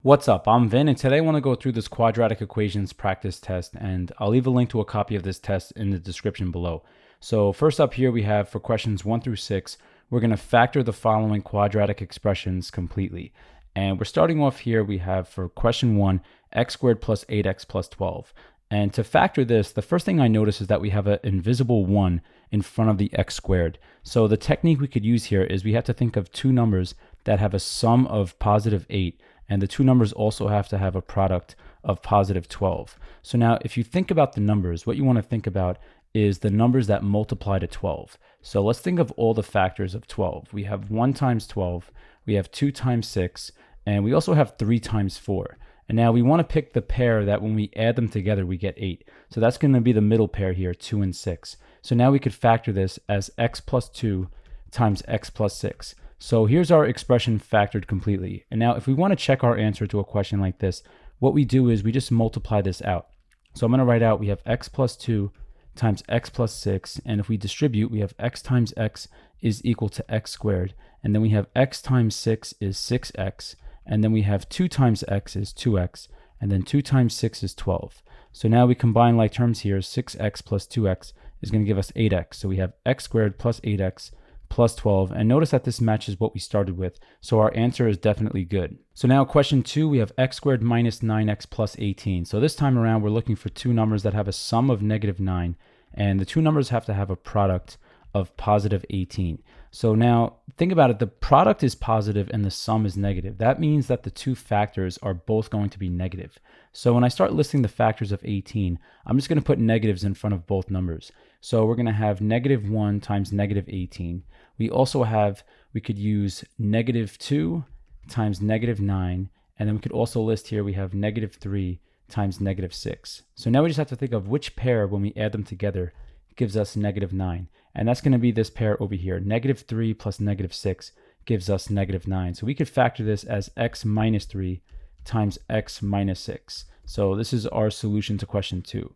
What's up? I'm Vin, and today I want to go through this quadratic equations practice test, and I'll leave a link to a copy of this test in the description below. So first up here we have for questions 1 through 6, we're going to factor the following quadratic expressions completely. And we're starting off here, we have for question 1, x squared plus 8x plus 12. And to factor this, the first thing I notice is that we have an invisible 1 in front of the x squared. So the technique we could use here is we have to think of two numbers that have a sum of positive 8, and the two numbers also have to have a product of positive 12. So now if you think about the numbers, what you want to think about is the numbers that multiply to 12. So let's think of all the factors of 12. We have 1 times 12, we have 2 times 6, and we also have 3 times 4. And now we want to pick the pair that when we add them together, we get 8. So that's going to be the middle pair here, 2 and 6. So now we could factor this as x plus 2 times x plus 6. So here's our expression factored completely. And now if we want to check our answer to a question like this, what we do is we just multiply this out. So I'm going to write out we have x plus 2 times x plus 6. And if we distribute, we have x times x is equal to x squared. And then we have x times 6 is 6x. And then we have 2 times x is 2x, and then 2 times 6 is 12. So now we combine like terms here, 6x plus 2x is going to give us 8x. So we have x squared plus 8x plus 12, and notice that this matches what we started with, so our answer is definitely good. So now question 2, we have x squared minus 9x plus 18. So this time around, we're looking for two numbers that have a sum of negative 9, and the two numbers have to have a product of positive 18. So now think about it, the product is positive and the sum is negative. That means that the two factors are both going to be negative. So when I start listing the factors of 18, I'm just going to put negatives in front of both numbers. So we're going to have negative 1 times negative 18. We also have, we could use negative 2 times negative 9. And then we could also list here, we have negative 3 times negative 6. So now we just have to think of which pair, when we add them together, gives us negative 9. And that's going to be this pair over here. Negative 3 plus negative 6 gives us negative 9. So we could factor this as x minus 3 times x minus 6. So this is our solution to question 2.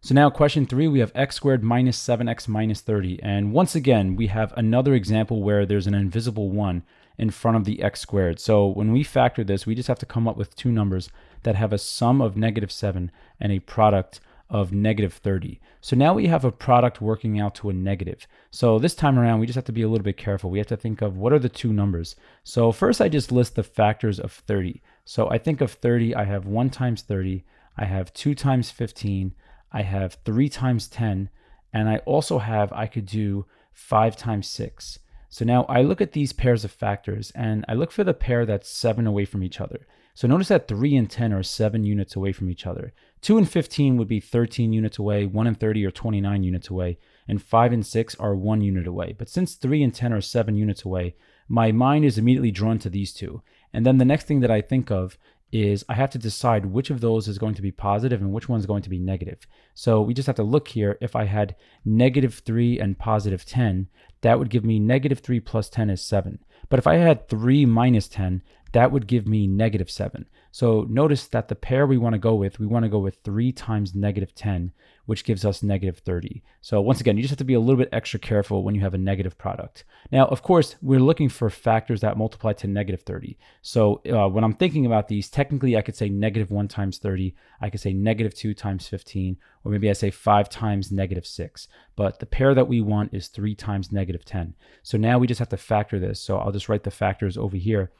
So now question 3, we have x squared minus 7x minus 30. And once again, we have another example where there's an invisible 1 in front of the x squared. So when we factor this, we just have to come up with two numbers that have a sum of negative 7 and a product of negative 30. So now we have a product working out to a negative. So this time around, we just have to be a little bit careful. We have to think of what are the two numbers. So first I just list the factors of 30. So I think of 30, I have 1 times 30, I have 2 times 15, I have 3 times 10, and I also have, I could do 5 times 6. So now I look at these pairs of factors and I look for the pair that's 7 away from each other. So notice that 3 and 10 are 7 units away from each other. 2 and 15 would be 13 units away, 1 and 30 are 29 units away, and 5 and 6 are 1 unit away. But since 3 and 10 are 7 units away, my mind is immediately drawn to these two. And then the next thing that I think of is I have to decide which of those is going to be positive and which one's going to be negative. So we just have to look here. If I had negative 3 and positive 10, that would give me negative 3 plus 10 is 7. But if I had 3 minus 10, that would give me negative 7. So notice that the pair we want to go with 3 times negative 10, which gives us negative 30. So once again, you just have to be a little bit extra careful when you have a negative product. Now, of course, we're looking for factors that multiply to negative 30. So when I'm thinking about these, technically I could say negative 1 times 30, I could say negative 2 times 15, or maybe I say 5 times negative 6. But the pair that we want is 3 times negative 10. So now we just have to factor this. So I'll just write the factors over here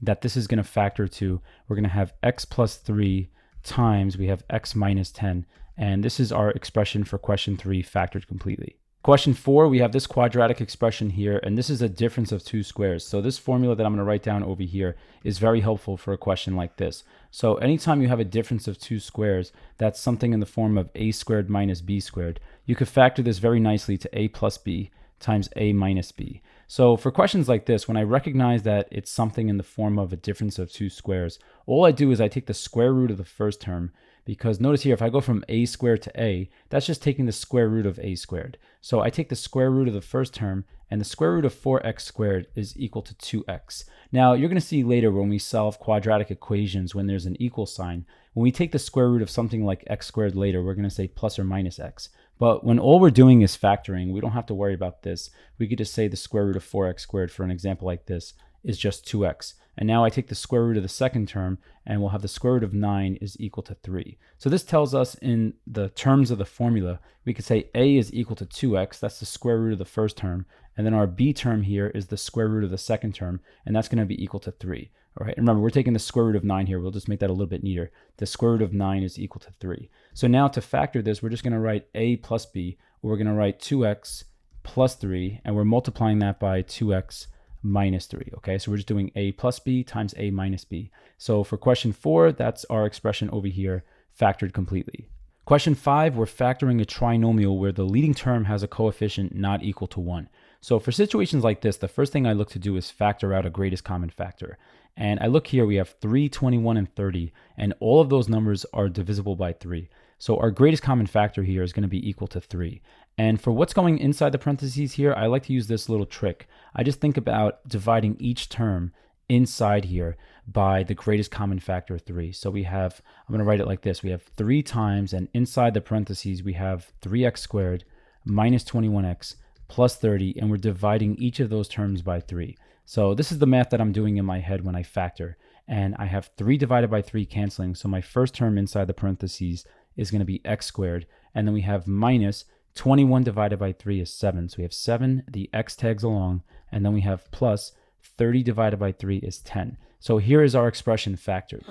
that this is going to factor to. We're going to have x plus 3 times, we have x minus 10. And this is our expression for question 3 factored completely. Question 4, we have this quadratic expression here, and this is a difference of two squares. So this formula that I'm going to write down over here is very helpful for a question like this. So anytime you have a difference of two squares, that's something in the form of a squared minus b squared. You could factor this very nicely to a plus b times a minus b. So for questions like this, when I recognize that it's something in the form of a difference of two squares, all I do is I take the square root of the first term, because notice here, if I go from a squared to a, that's just taking the square root of a squared. So I take the square root of the first term, and the square root of 4x squared is equal to 2x. Now, you're going to see later when we solve quadratic equations, when there's an equal sign, when we take the square root of something like x squared later, we're going to say plus or minus x. But when all we're doing is factoring, we don't have to worry about this. We could just say the square root of 4x squared for an example like this is just 2x. And now I take the square root of the second term, and we'll have the square root of 9 is equal to 3. So this tells us in the terms of the formula, we could say a is equal to 2x, that's the square root of the first term, and then our b term here is the square root of the second term, and that's going to be equal to 3. All right, remember, we're taking the square root of 9 here. We'll just make that a little bit neater. The square root of 9 is equal to 3. So now to factor this, we're just going to write a plus b, or we're going to write 2x plus 3, and we're multiplying that by 2x minus 3. Okay, so we're just doing a plus b times a minus b. So for question 4, that's our expression over here factored completely. Question 5, we're factoring a trinomial where the leading term has a coefficient not equal to 1. So for situations like this, the first thing I look to do is factor out a greatest common factor. And I look here, we have 3, 21, and 30, and all of those numbers are divisible by 3. So our greatest common factor here is going to be equal to 3. And for what's going inside the parentheses here, I like to use this little trick. I just think about dividing each term inside here by the greatest common factor 3. So we have, I'm going to write it like this. We have 3 times, and inside the parentheses, we have 3x squared minus 21x plus 30, and we're dividing each of those terms by 3. So this is the math that I'm doing in my head when I factor. And I have 3 divided by 3 canceling. So my first term inside the parentheses is going to be x squared. And then we have minus 21 divided by 3 is 7. So we have 7, the x tags along. And then we have plus 30 divided by 3 is 10. So here is our expression factored.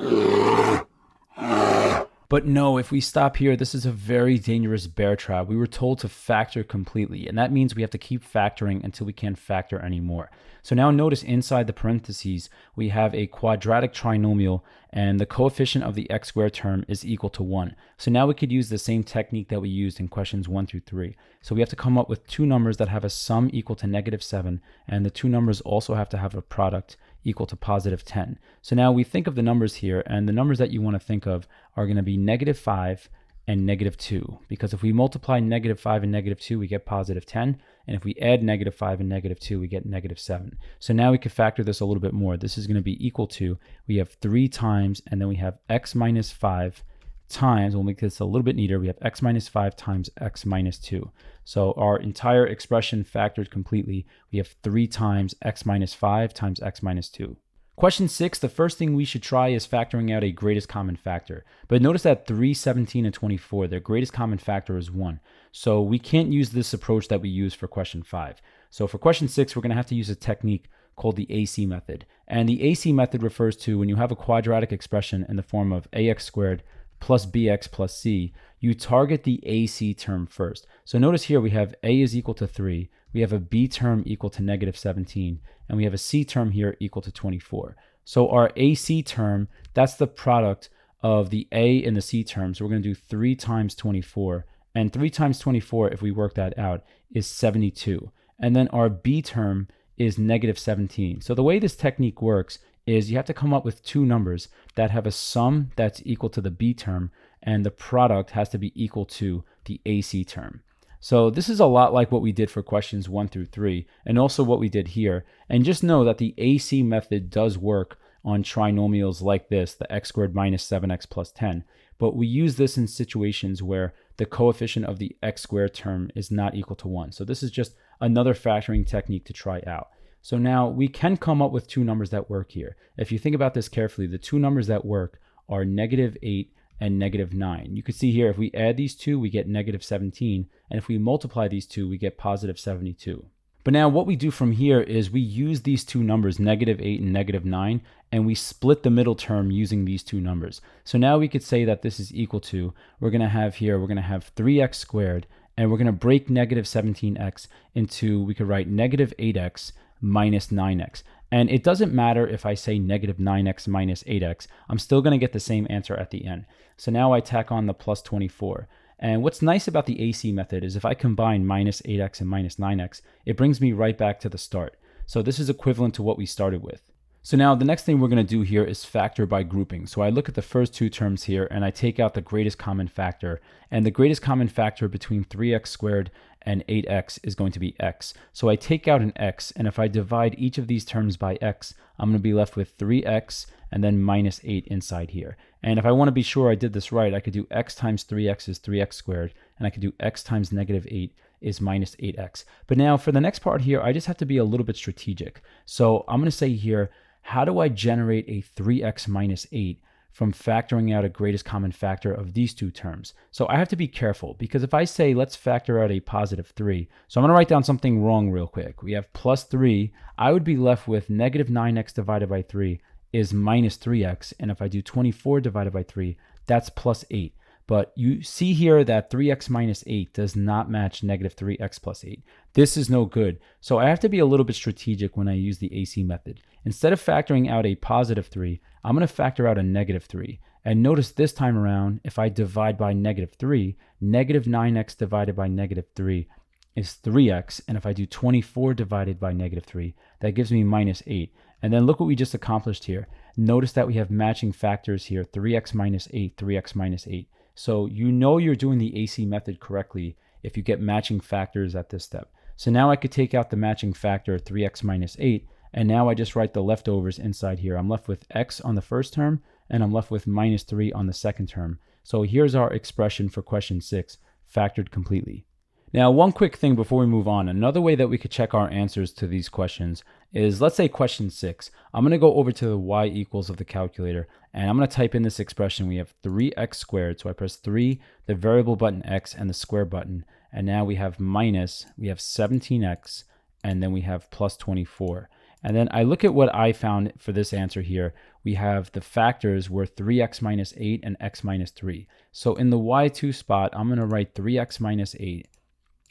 But no, if we stop here, this is a very dangerous bear trap. We were told to factor completely, and that means we have to keep factoring until we can't factor anymore. So now notice inside the parentheses, we have a quadratic trinomial, and the coefficient of the x squared term is equal to 1. So now we could use the same technique that we used in questions 1 through 3. So we have to come up with two numbers that have a sum equal to -7, and the two numbers also have to have a product equal to +10. So now we think of the numbers here, and the numbers that you want to think of are going to be -5 and -2, because if we multiply -5 and -2, we get +10, and if we add -5 and -2, we get -7. So now we can factor this a little bit more. This is going to be equal to, we have 3 times, and then we have x minus 5 times, we'll make this a little bit neater, we have x minus 5 times x minus 2. So our entire expression factored completely, we have 3 times x minus 5 times x minus 2. Question 6, the first thing we should try is factoring out a greatest common factor. But notice that 3, 17, and 24, their greatest common factor is 1. So we can't use this approach that we use for question 5. So for question 6, we're going to have to use a technique called the AC method. And the AC method refers to when you have a quadratic expression in the form of ax squared plus bx plus c, you target the AC term first. So notice here we have a is equal to 3, we have a b term equal to -17, and we have a c term here equal to 24. So our AC term, that's the product of the a and the c term. So we're going to do 3 times 24, and 3 times 24, if we work that out, is 72. And then our b term is -17. So the way this technique works is you have to come up with two numbers that have a sum that's equal to the b term, and the product has to be equal to the AC term. So this is a lot like what we did for questions 1 through 3, and also what we did here. And just know that the AC method does work on trinomials like this, the x squared minus 7x plus 10. But we use this in situations where the coefficient of the x squared term is not equal to 1. So this is just another factoring technique to try out. So now we can come up with two numbers that work here. If you think about this carefully, the two numbers that work are -8 and -9. You can see here, if we add these two, we get -17. And if we multiply these two, we get +72. But now what we do from here is we use these two numbers, -8 and -9, and we split the middle term using these two numbers. So now we could say that this is equal to, we're going to have here, we're going to have 3x squared, and we're going to break -17x into, we could write -8x minus 9x. And it doesn't matter if I say -9x minus 8x, I'm still going to get the same answer at the end. So now I tack on the plus 24. And what's nice about the AC method is if I combine -8x and -9x, it brings me right back to the start. So this is equivalent to what we started with. So now the next thing we're going to do here is factor by grouping. So I look at the first two terms here and I take out the greatest common factor. And the greatest common factor between 3x squared and 8x is going to be x. So I take out an x, and if I divide each of these terms by x, I'm going to be left with 3x and then -8 inside here. And if I want to be sure I did this right, I could do x times 3x is 3x squared, and I could do x times -8 is -8x. But now for the next part here, I just have to be a little bit strategic. So I'm going to say here, how do I generate a 3x minus 8 from factoring out a greatest common factor of these two terms? So I have to be careful, because if I say let's factor out a positive 3, so I'm going to write down something wrong real quick. We have plus 3. I would be left with negative 9x divided by 3 is minus 3x. And if I do 24 divided by 3, that's plus 8. But you see here that 3x minus 8 does not match negative 3x plus 8. This is no good. So I have to be a little bit strategic when I use the AC method. Instead of factoring out a positive 3, I'm going to factor out a negative 3. And notice this time around, if I divide by negative 3, negative 9x divided by negative 3 is 3x. And if I do 24 divided by negative 3, that gives me minus 8. And then look what we just accomplished here. Notice that we have matching factors here, 3x minus 8, 3x minus 8. So you know you're doing the AC method correctly if you get matching factors at this step. So now I could take out the matching factor 3x minus 8, and now I just write the leftovers inside here. I'm left with x on the first term, and I'm left with minus 3 on the second term. So here's our expression for question 6, factored completely. Now, one quick thing before we move on. Another way that we could check our answers to these questions is, let's say question 6. I'm going to go over to the y equals of the calculator, and I'm going to type in this expression. We have 3x squared. So I press 3, the variable button x, and the square button. And now we have minus, we have 17x, and then we have plus 24. And then I look at what I found for this answer here. We have the factors were 3x minus 8 and x minus 3. So in the y2 spot, I'm going to write 3x minus 8.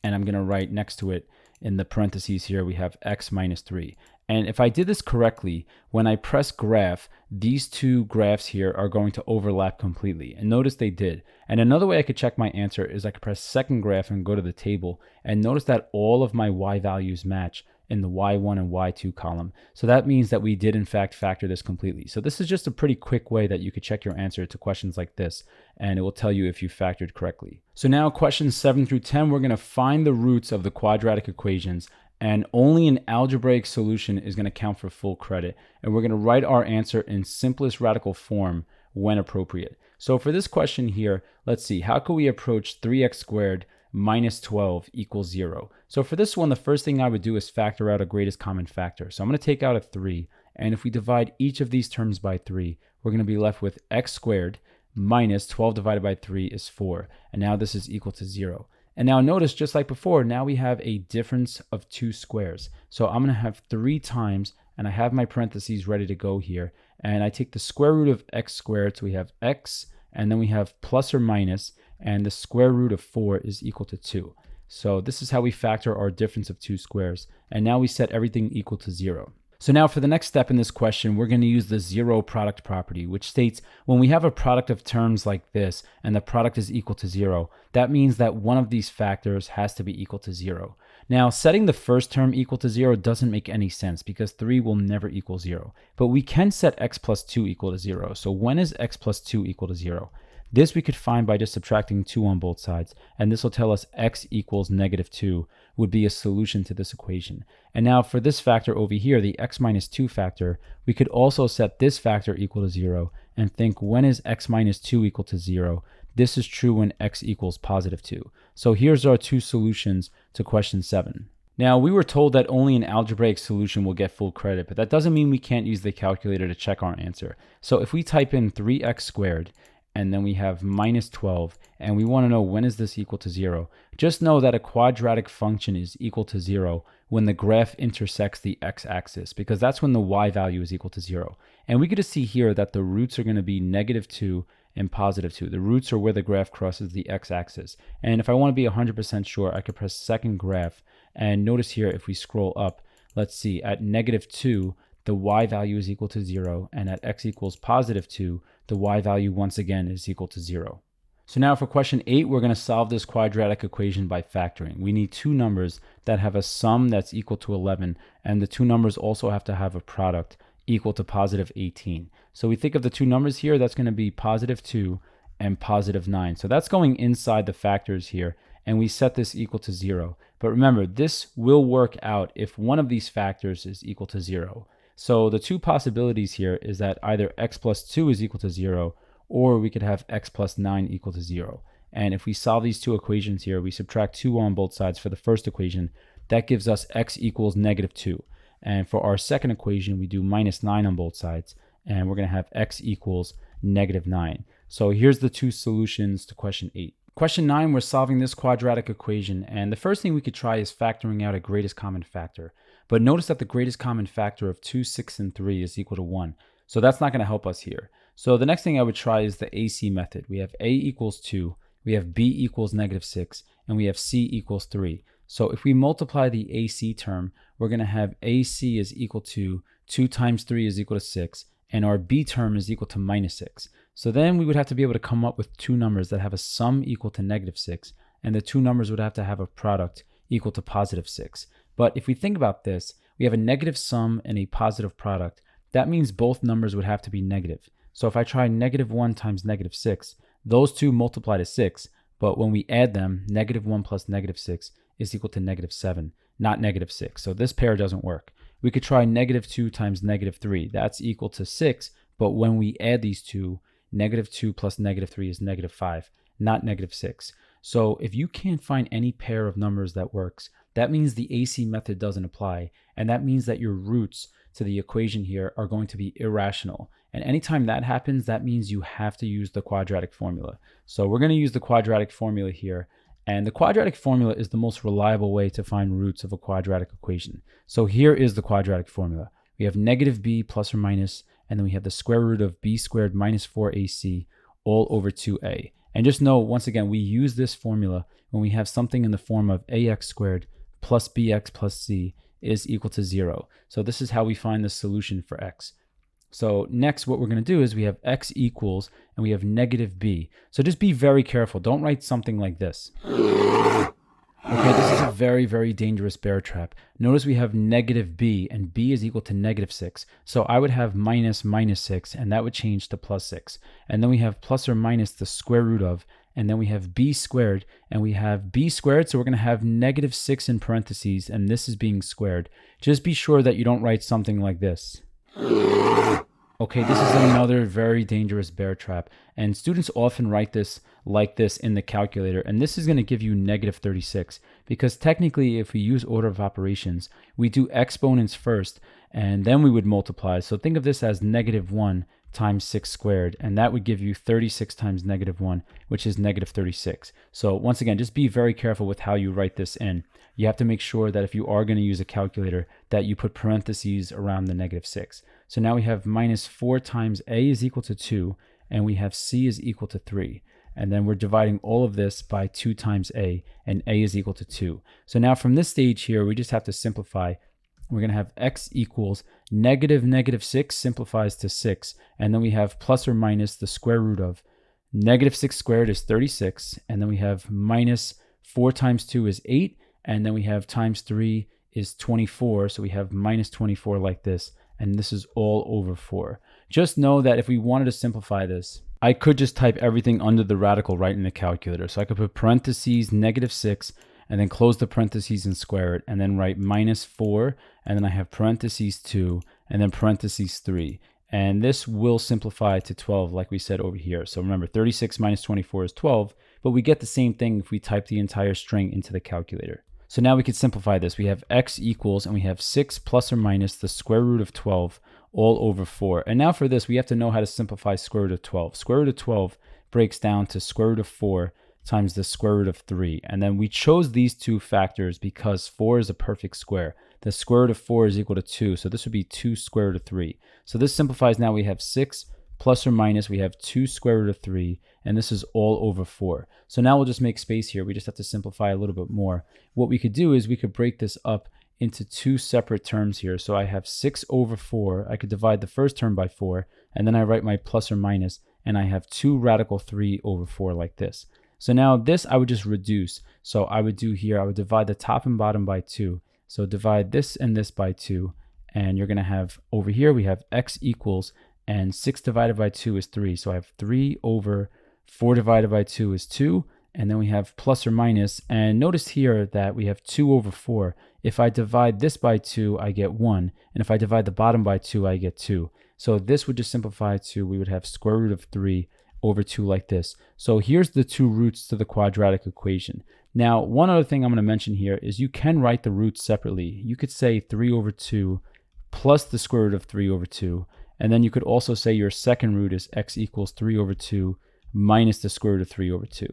And I'm going to write next to it in the parentheses here, we have x minus 3. And if I did this correctly, when I press graph, these two graphs here are going to overlap completely. And notice they did. And another way I could check my answer is I could press second graph and go to the table. And notice that all of my y values match in the y1 and y2 column. So that means that we did in fact factor this completely. So this is just a pretty quick way that you could check your answer to questions like this, and it will tell you if you factored correctly. So now questions 7 through 10, we're going to find the roots of the quadratic equations, and only an algebraic solution is going to count for full credit. And we're going to write our answer in simplest radical form when appropriate. So for this question here, let's see, how could we approach 3x squared minus 12 equals 0? So for this one, the first thing I would do is factor out a greatest common factor. So I'm going to take out a 3, and if we divide each of these terms by 3, we're going to be left with x squared minus 12 divided by 3 is 4. And now this is equal to 0. And now notice, just like before, now we have a difference of 2 squares. So I'm going to have 3 times, and I have my parentheses ready to go here. And I take the square root of x squared, so we have x, and then we have plus or minus, and the square root of 4 is equal to 2. So this is how we factor our difference of 2 squares. And now we set everything equal to 0. So now for the next step in this question, we're going to use the zero product property, which states when we have a product of terms like this and the product is equal to 0, that means that one of these factors has to be equal to 0. Now, setting the first term equal to 0 doesn't make any sense because 3 will never equal 0. But we can set x plus 2 equal to 0. So when is x plus 2 equal to 0? This we could find by just subtracting 2 on both sides, and this will tell us x equals negative 2 would be a solution to this equation. And now for this factor over here, the x minus 2 factor, we could also set this factor equal to 0 and think, when is x minus 2 equal to 0? This is true when x equals positive 2. So here's our two solutions to question 7. Now, we were told that only an algebraic solution will get full credit, but that doesn't mean we can't use the calculator to check our answer. So if we type in 3x squared, and then we have minus 12, and we want to know when is this equal to 0. Just know that a quadratic function is equal to 0 when the graph intersects the x-axis, because that's when the y value is equal to 0. And we get to see here that the roots are going to be negative 2 and positive 2. The roots are where the graph crosses the x-axis. And if I want to be 100% sure, I could press second graph, and notice here if we scroll up, let's see, at negative 2, the y value is equal to 0, and at x equals positive 2, the y value once again is equal to 0. So now for question 8, we're going to solve this quadratic equation by factoring. We need two numbers that have a sum that's equal to 11, and the two numbers also have to have a product equal to positive 18. So we think of the two numbers here, that's going to be positive 2 and positive 9. So that's going inside the factors here, and we set this equal to 0. But remember, this will work out if one of these factors is equal to 0. So the two possibilities here is that either x plus 2 is equal to 0, or we could have x plus 9 equal to 0. And if we solve these two equations here, we subtract 2 on both sides for the first equation, that gives us x equals negative 2. And for our second equation, we do minus 9 on both sides, and we're going to have x equals negative 9. So here's the two solutions to question 8. Question 9, we're solving this quadratic equation, and the first thing we could try is factoring out a greatest common factor. But notice that the greatest common factor of 2, 6, and 3 is equal to 1. So that's not going to help us here. So the next thing I would try is the AC method. We have A equals 2, we have B equals negative 6, and we have C equals 3. So if we multiply the AC term, we're going to have AC is equal to 2 times 3 is equal to 6, and our B term is equal to minus 6. So then we would have to be able to come up with two numbers that have a sum equal to negative 6, and the two numbers would have to have a product equal to positive 6. But if we think about this, we have a negative sum and a positive product. That means both numbers would have to be negative. So if I try negative 1 times negative 6, those two multiply to 6, but when we add them, negative 1 plus negative 6 is equal to negative 7, not negative 6. So this pair doesn't work. We could try negative 2 times negative 3. That's equal to 6, but when we add these two, negative 2 plus negative 3 is negative 5, not negative 6. So if you can't find any pair of numbers that works, that means the AC method doesn't apply, and that means that your roots to the equation here are going to be irrational. And anytime that happens, that means you have to use the quadratic formula. So we're going to use the quadratic formula here. And the quadratic formula is the most reliable way to find roots of a quadratic equation. So here is the quadratic formula. We have negative b plus or minus, and then we have the square root of b squared minus 4ac all over 2a. And just know, once again, we use this formula when we have something in the form of ax squared plus bx plus c is equal to 0. So this is how we find the solution for x. So next, what we're going to do is we have x equals, and we have negative b. So just be very careful. Don't write something like this. Okay, this is a very, very dangerous bear trap. Notice we have negative b, and b is equal to negative 6. So I would have minus 6, and that would change to plus 6. And then we have plus or minus the square root of, and then we have b squared, and we have b squared, so we're going to have negative 6 in parentheses, and this is being squared. Just be sure that you don't write something like this. Okay, this is another very dangerous bear trap, and students often write this like this in the calculator, and this is going to give you negative 36, because technically if we use order of operations, we do exponents first, and then we would multiply. So think of this as negative 1 times 6 squared, and that would give you 36 times negative 1, which is negative 36. So once again, just be very careful with how you write this in. You have to make sure that if you are going to use a calculator, that you put parentheses around the negative 6. So now we have minus 4 times a is equal to 2, and we have c is equal to 3. And then we're dividing all of this by 2 times a, and a is equal to 2. So now from this stage here, we just have to simplify. We're going to have x equals negative 6 simplifies to 6, and then we have plus or minus the square root of negative 6 squared is 36, and then we have minus 4 times 2 is 8, and then we have times 3 is 24, so we have minus 24 like this, and this is all over 4. Just know that if we wanted to simplify this, I could just type everything under the radical right in the calculator. So I could put parentheses negative 6, and then close the parentheses and square it, and then write minus 4, and then I have parentheses 2, and then parentheses 3. And this will simplify to 12 like we said over here. So remember, 36 minus 24 is 12, but we get the same thing if we type the entire string into the calculator. So now we can simplify this. We have x equals, and we have 6 plus or minus the square root of 12 all over 4. And now for this, we have to know how to simplify square root of 12. Square root of 12 breaks down to square root of 4 times the square root of 3. And then we chose these two factors because 4 is a perfect square. The square root of 4 is equal to 2, so this would be 2 square root of 3. So this simplifies. Now we have 6 plus or minus, we have 2 square root of 3, and this is all over 4. So now we'll just make space here. We just have to simplify a little bit more. What we could do is we could break this up into two separate terms here. So I have 6 over 4. I could divide the first term by 4, and then I write my plus or minus, and I have 2 radical 3 over 4 like this. So now this I would just reduce. So I would do here, I would divide the top and bottom by 2. So divide this and this by 2, and you're going to have over here we have x equals, and 6 divided by 2 is 3. So I have 3 over 4 divided by 2 is 2, and then we have plus or minus, and notice here that we have 2 over 4. If I divide this by 2, I get 1, and if I divide the bottom by 2, I get 2. So this would just simplify to, we would have square root of 3 over 2 like this. So here's the two roots to the quadratic equation. Now, one other thing I'm going to mention here is you can write the roots separately. You could say 3 over 2 plus the square root of 3 over 2. And then you could also say your second root is x equals 3 over 2 minus the square root of 3 over 2.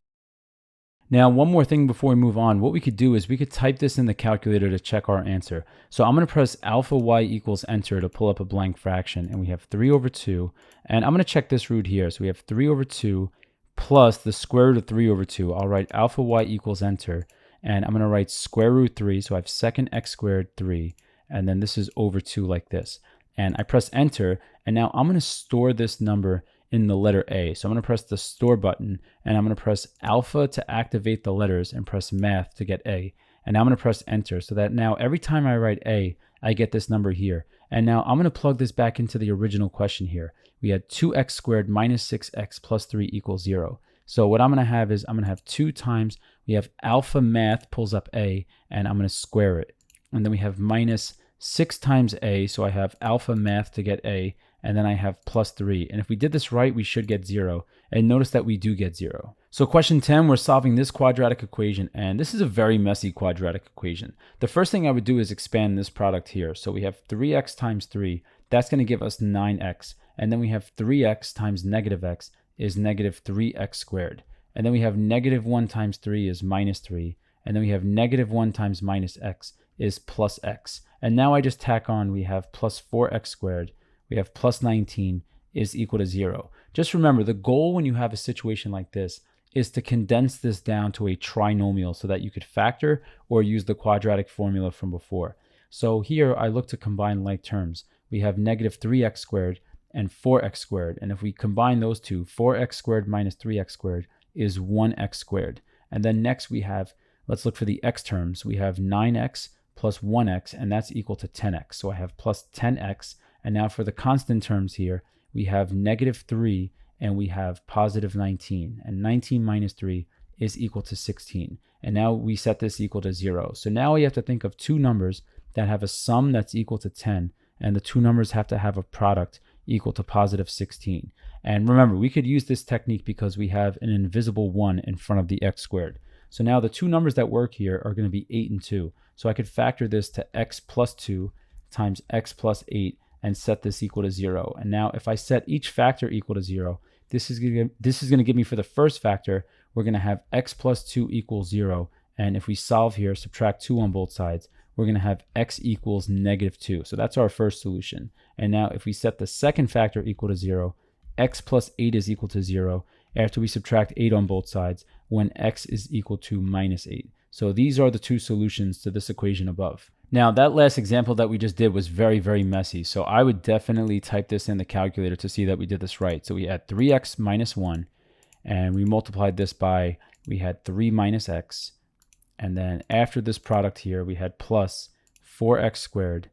Now, one more thing before we move on, what we could do is we could type this in the calculator to check our answer. So I'm going to press alpha y equals enter to pull up a blank fraction, and we have 3 over 2. And I'm going to check this root here. So we have 3 over 2 plus the square root of 3 over 2. I'll write alpha y equals enter, and I'm going to write square root 3. So I have second x squared 3, and then this is over 2 like this. And I press enter, and now I'm going to store this number in the letter A. So I'm going to press the store button, and I'm going to press alpha to activate the letters and press math to get A. And now I'm going to press enter, so that now every time I write A, I get this number here. And now I'm going to plug this back into the original question here. We had 2x squared minus 6x plus 3 equals 0. So what I'm going to have is I'm going to have 2 times, we have alpha math pulls up A, and I'm going to square it. And then we have minus 6 times A, so I have alpha math to get A, and then I have plus 3. And if we did this right, we should get 0. And notice that we do get 0. So question 10, we're solving this quadratic equation, and this is a very messy quadratic equation. The first thing I would do is expand this product here. So we have 3x times 3, that's going to give us 9x. And then we have 3x times negative x is negative 3x squared. And then we have negative 1 times 3 is minus 3. And then we have negative 1 times minus x is plus x. And now I just tack on, we have plus 4x squared. We have plus 19 is equal to 0. Just remember, the goal when you have a situation like this is to condense this down to a trinomial so that you could factor or use the quadratic formula from before. So here I look to combine like terms. We have negative 3x squared and 4x squared. And if we combine those two, 4x squared minus 3x squared is 1x squared. And then next we have, let's look for the x terms. We have 9x plus 1x, and that's equal to 10x. So I have plus 10x. And now for the constant terms here, we have negative 3 and we have positive 19. And 19 minus 3 is equal to 16. And now we set this equal to 0. So now we have to think of two numbers that have a sum that's equal to 10. And the two numbers have to have a product equal to positive 16. And remember, we could use this technique because we have an invisible 1 in front of the x squared. So now the two numbers that work here are going to be 8 and 2. So I could factor this to x plus 2 times x plus 8 and set this equal to 0. And now if I set each factor equal to 0, this is going to give me for the first factor, we're going to have x plus 2 equals 0. And if we solve here, subtract 2 on both sides, we're going to have x equals negative 2. So that's our first solution. And now if we set the second factor equal to 0, x plus 8 is equal to 0 after we subtract 8 on both sides when x is equal to minus 8. So these are the two solutions to this equation above. Now, that last example that we just did was very, very messy. So I would definitely type this in the calculator to see that we did this right. So we had 3x minus 1, and we multiplied this by, we had 3 minus x. And then after this product here, we had plus 4x squared,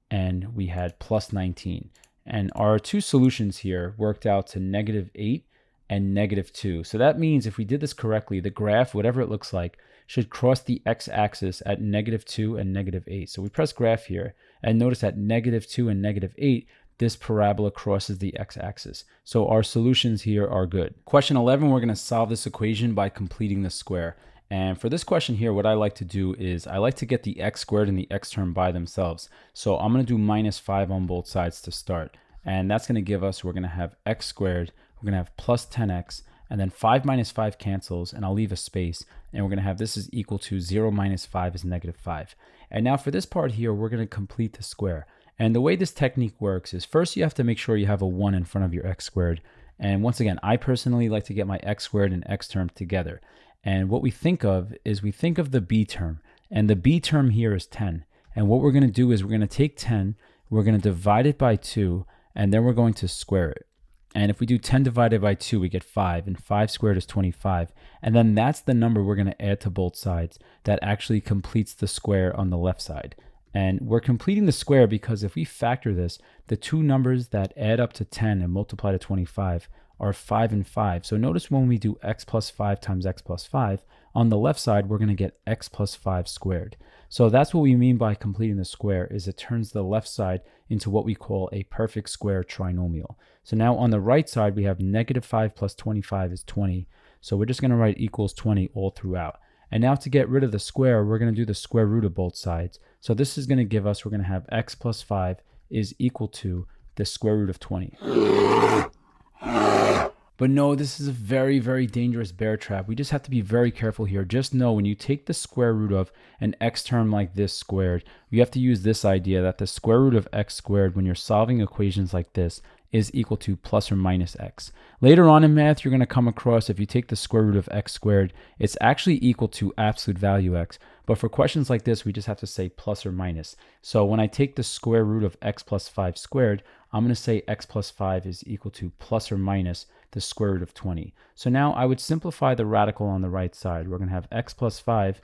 and we had plus 19. And our two solutions here worked out to negative 8 and negative 2. So that means if we did this correctly, the graph, whatever it looks like, should cross the x-axis at negative 2 and negative 8. So we press graph here, and notice at negative 2 and negative 8, this parabola crosses the x-axis. So our solutions here are good. Question 11, we're going to solve this equation by completing the square. And for this question here, what I like to do is I like to get the x squared and the x term by themselves. So I'm going to do minus 5 on both sides to start. And that's going to give us, we're going to have x squared, we're going to have plus 10x, and then 5 minus 5 cancels, and I'll leave a space, and we're going to have this is equal to 0 minus 5 is negative 5. And now for this part here, we're going to complete the square. And the way this technique works is first you have to make sure you have a 1 in front of your x squared. And once again, I personally like to get my x squared and x term together. And what we think of is we think of the b term, and the b term here is 10. And what we're going to do is we're going to take 10, we're going to divide it by 2, and then we're going to square it. And if we do 10 divided by 2, we get 5, and 5 squared is 25. And then that's the number we're going to add to both sides that actually completes the square on the left side. And we're completing the square because if we factor this, the two numbers that add up to 10 and multiply to 25 are 5 and 5. So notice when we do x plus 5 times x plus 5, on the left side, we're going to get x plus 5 squared. So that's what we mean by completing the square, is it turns the left side into what we call a perfect square trinomial. So now on the right side, we have negative 5 plus 25 is 20. So we're just going to write equals 20 all throughout. And now to get rid of the square, we're going to do the square root of both sides. So this is going to give us, we're going to have x plus 5 is equal to the square root of 20. But no, this is a very, very dangerous bear trap. We just have to be very careful here. Just know when you take the square root of an x term like this squared, you have to use this idea that the square root of x squared when you're solving equations like this is equal to plus or minus x. Later on in math, you're going to come across if you take the square root of x squared, it's actually equal to absolute value x. But for questions like this, we just have to say plus or minus. So when I take the square root of x plus 5 squared, I'm going to say x plus 5 is equal to plus or minus the square root of 20. So now I would simplify the radical on the right side. We're going to have x plus 5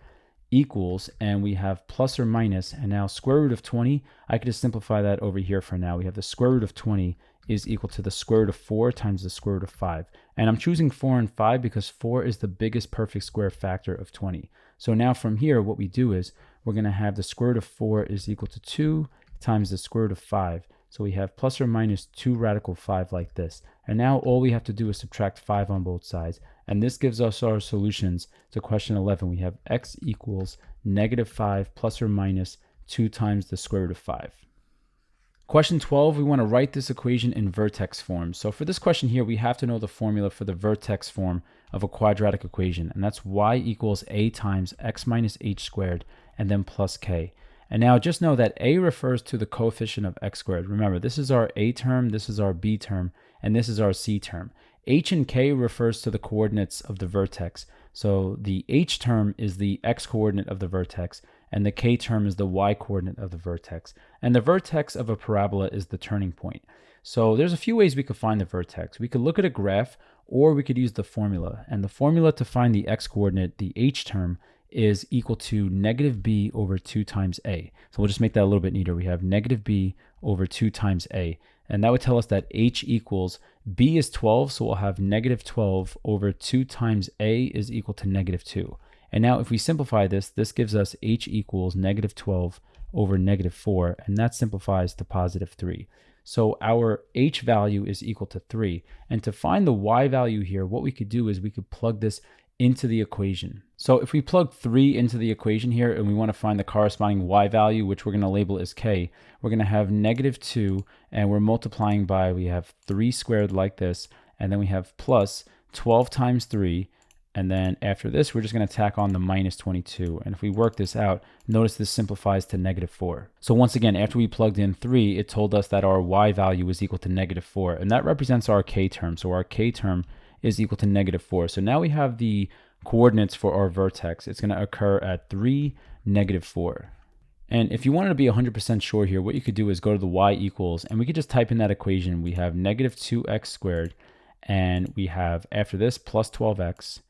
equals, and we have plus or minus, and now square root of 20, I could just simplify that over here for now. We have the square root of 20 is equal to the square root of 4 times the square root of 5. And I'm choosing 4 and 5 because 4 is the biggest perfect square factor of 20. So now from here, what we do is we're going to have the square root of 4 is equal to 2 times the square root of 5. So we have plus or minus 2 radical 5 like this. And now all we have to do is subtract 5 on both sides. And this gives us our solutions to question 11. We have x equals negative 5 plus or minus 2 times the square root of 5. Question 12, we want to write this equation in vertex form. So for this question here, we have to know the formula for the vertex form of a quadratic equation. And that's y equals a times x minus h squared and then plus k. And now just know that a refers to the coefficient of x squared. Remember, this is our a term, this is our b term, and this is our c term. H and k refers to the coordinates of the vertex. So the h term is the x coordinate of the vertex, and the k term is the y coordinate of the vertex. And the vertex of a parabola is the turning point. So there's a few ways we could find the vertex. We could look at a graph, or we could use the formula. And the formula to find the x coordinate, the h term, is equal to negative b over 2 times a. So we'll just make that a little bit neater. We have negative b over 2 times a. And that would tell us that h equals, b is 12, so we'll have negative 12 over 2 times a is equal to negative 2. And now if we simplify this, this gives us h equals negative 12 over negative 4, and that simplifies to positive 3. So our h value is equal to 3. And to find the y value here, what we could do is we could plug this into the equation. So if we plug 3 into the equation here and we want to find the corresponding y value, which we're going to label as k, we're going to have negative 2, and we're multiplying by, we have 3 squared like this, and then we have plus 12 times 3, and then after this, we're just going to tack on the minus 22. And if we work this out, notice this simplifies to negative 4. So once again, after we plugged in 3, it told us that our y value is equal to negative 4, and that represents our k term. So our k term is equal to negative 4. So now we have the coordinates for our vertex. It's going to occur at 3, negative 4. And if you wanted to be 100% sure here, what you could do is go to the y equals, and we could just type in that equation. We have negative 2x squared, and we have after this plus 12x,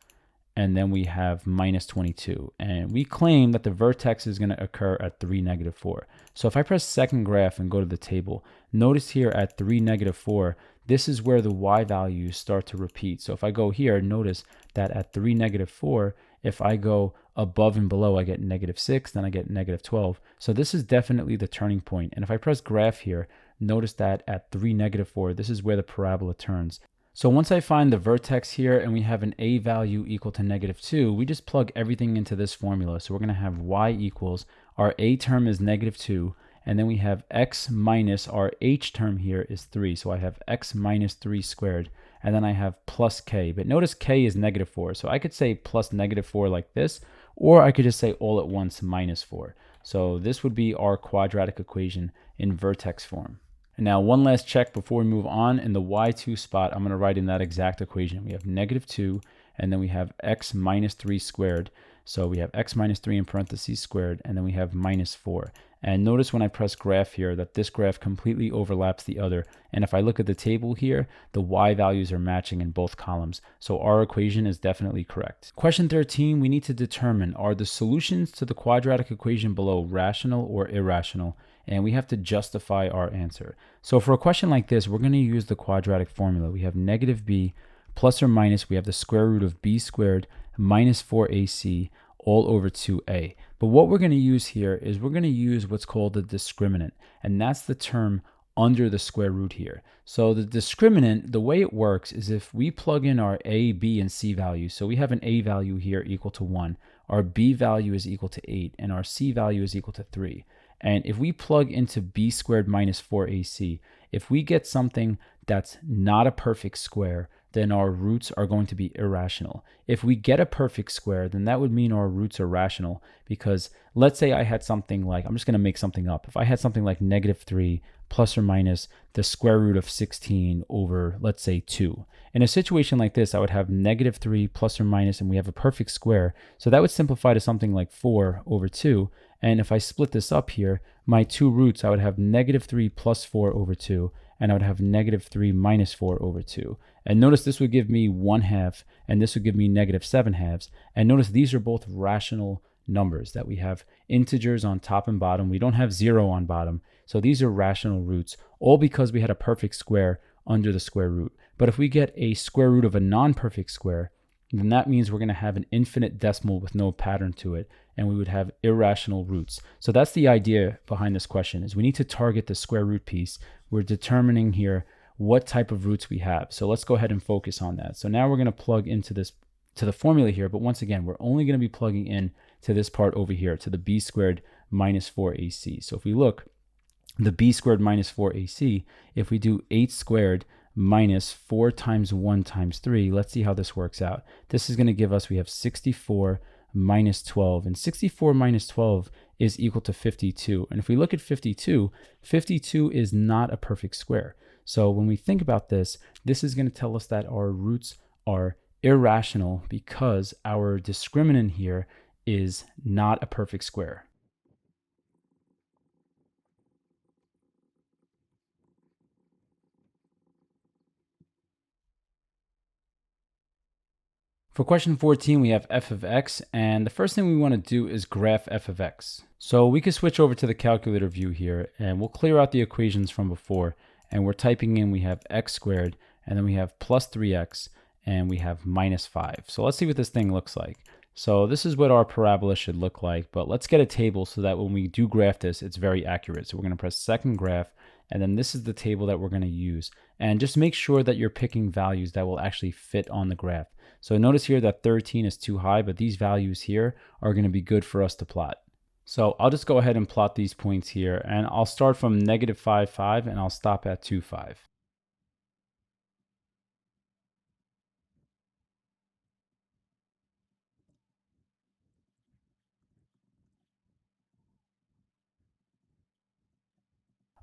and then we have minus 22. And we claim that the vertex is going to occur at 3, negative 4. So if I press second graph and go to the table, notice here at 3, negative 4, this is where the y values start to repeat. So if I go here, notice that at 3, negative 4, if I go above and below, I get negative 6, then I get negative 12. So this is definitely the turning point. And if I press graph here, notice that at 3, negative 4, this is where the parabola turns. So once I find the vertex here and we have an a value equal to negative 2, we just plug everything into this formula. So we're going to have y equals, our a term is negative 2, and then we have x minus our h term here is 3. So I have x minus 3 squared, and then I have plus k. But notice k is negative 4. So I could say plus negative 4 like this, or I could just say all at once minus 4. So this would be our quadratic equation in vertex form. And now one last check before we move on. In the y2 spot, I'm going to write in that exact equation. We have negative 2, and then we have x minus 3 squared. So we have x minus 3 in parentheses squared, and then we have minus 4. And notice when I press graph here that this graph completely overlaps the other. And if I look at the table here, the y values are matching in both columns. So our equation is definitely correct. Question 13, we need to determine, are the solutions to the quadratic equation below rational or irrational? And we have to justify our answer. So for a question like this, we're going to use the quadratic formula. We have negative b plus or minus, we have the square root of b squared minus 4ac all over 2a. But what we're going to use here is we're going to use what's called the discriminant, and that's the term under the square root here. So the discriminant, the way it works is if we plug in our a, b, and c values, so we have an a value here equal to 1, our b value is equal to 8, and our c value is equal to 3. And if we plug into b squared minus 4ac, if we get something that's not a perfect square, then our roots are going to be irrational. If we get a perfect square, then that would mean our roots are rational, because let's say I had something like, I'm just going to make something up. If I had something like -3 plus or minus the square root of 16 over, let's say, 2. In a situation like this, I would have -3 plus or minus, and we have a perfect square. So that would simplify to something like 4 over 2. And if I split this up here, my two roots, I would have -3 plus 4 over 2, and I would have -3 minus 4 over 2. And notice this would give me 1/2, and this would give me -7/2. And notice these are both rational numbers, that we have integers on top and bottom. We don't have 0 on bottom. So these are rational roots, all because we had a perfect square under the square root. But if we get a square root of a non-perfect square, then that means we're going to have an infinite decimal with no pattern to it, and we would have irrational roots. So that's the idea behind this question, is we need to target the square root piece. We're determining here what type of roots we have. So let's go ahead and focus on that. So now we're going to plug into this, to the formula here, but once again, we're only going to be plugging in to this part over here, to the b squared minus 4ac. So if we look, the b squared minus 4ac, if we do 8 squared minus 4 times 1 times 3, let's see how this works out. This is going to give us, we have 64 minus 12, and 64 minus 12 is equal to 52. And if we look at 52, 52 is not a perfect square. So when we think about this, this is going to tell us that our roots are irrational because our discriminant here is not a perfect square. For question 14, we have f of x, and the first thing we want to do is graph f of x. So we can switch over to the calculator view here, and we'll clear out the equations from before, and we're typing in, we have x squared, and then we have plus 3x, and we have minus 5. So let's see what this thing looks like. So this is what our parabola should look like, but let's get a table so that when we do graph this, it's very accurate. So we're going to press second graph, and then this is the table that we're going to use. And just make sure that you're picking values that will actually fit on the graph. So notice here that 13 is too high, but these values here are going to be good for us to plot. So I'll just go ahead and plot these points here, and I'll start from -5, 5, and I'll stop at 2, 5.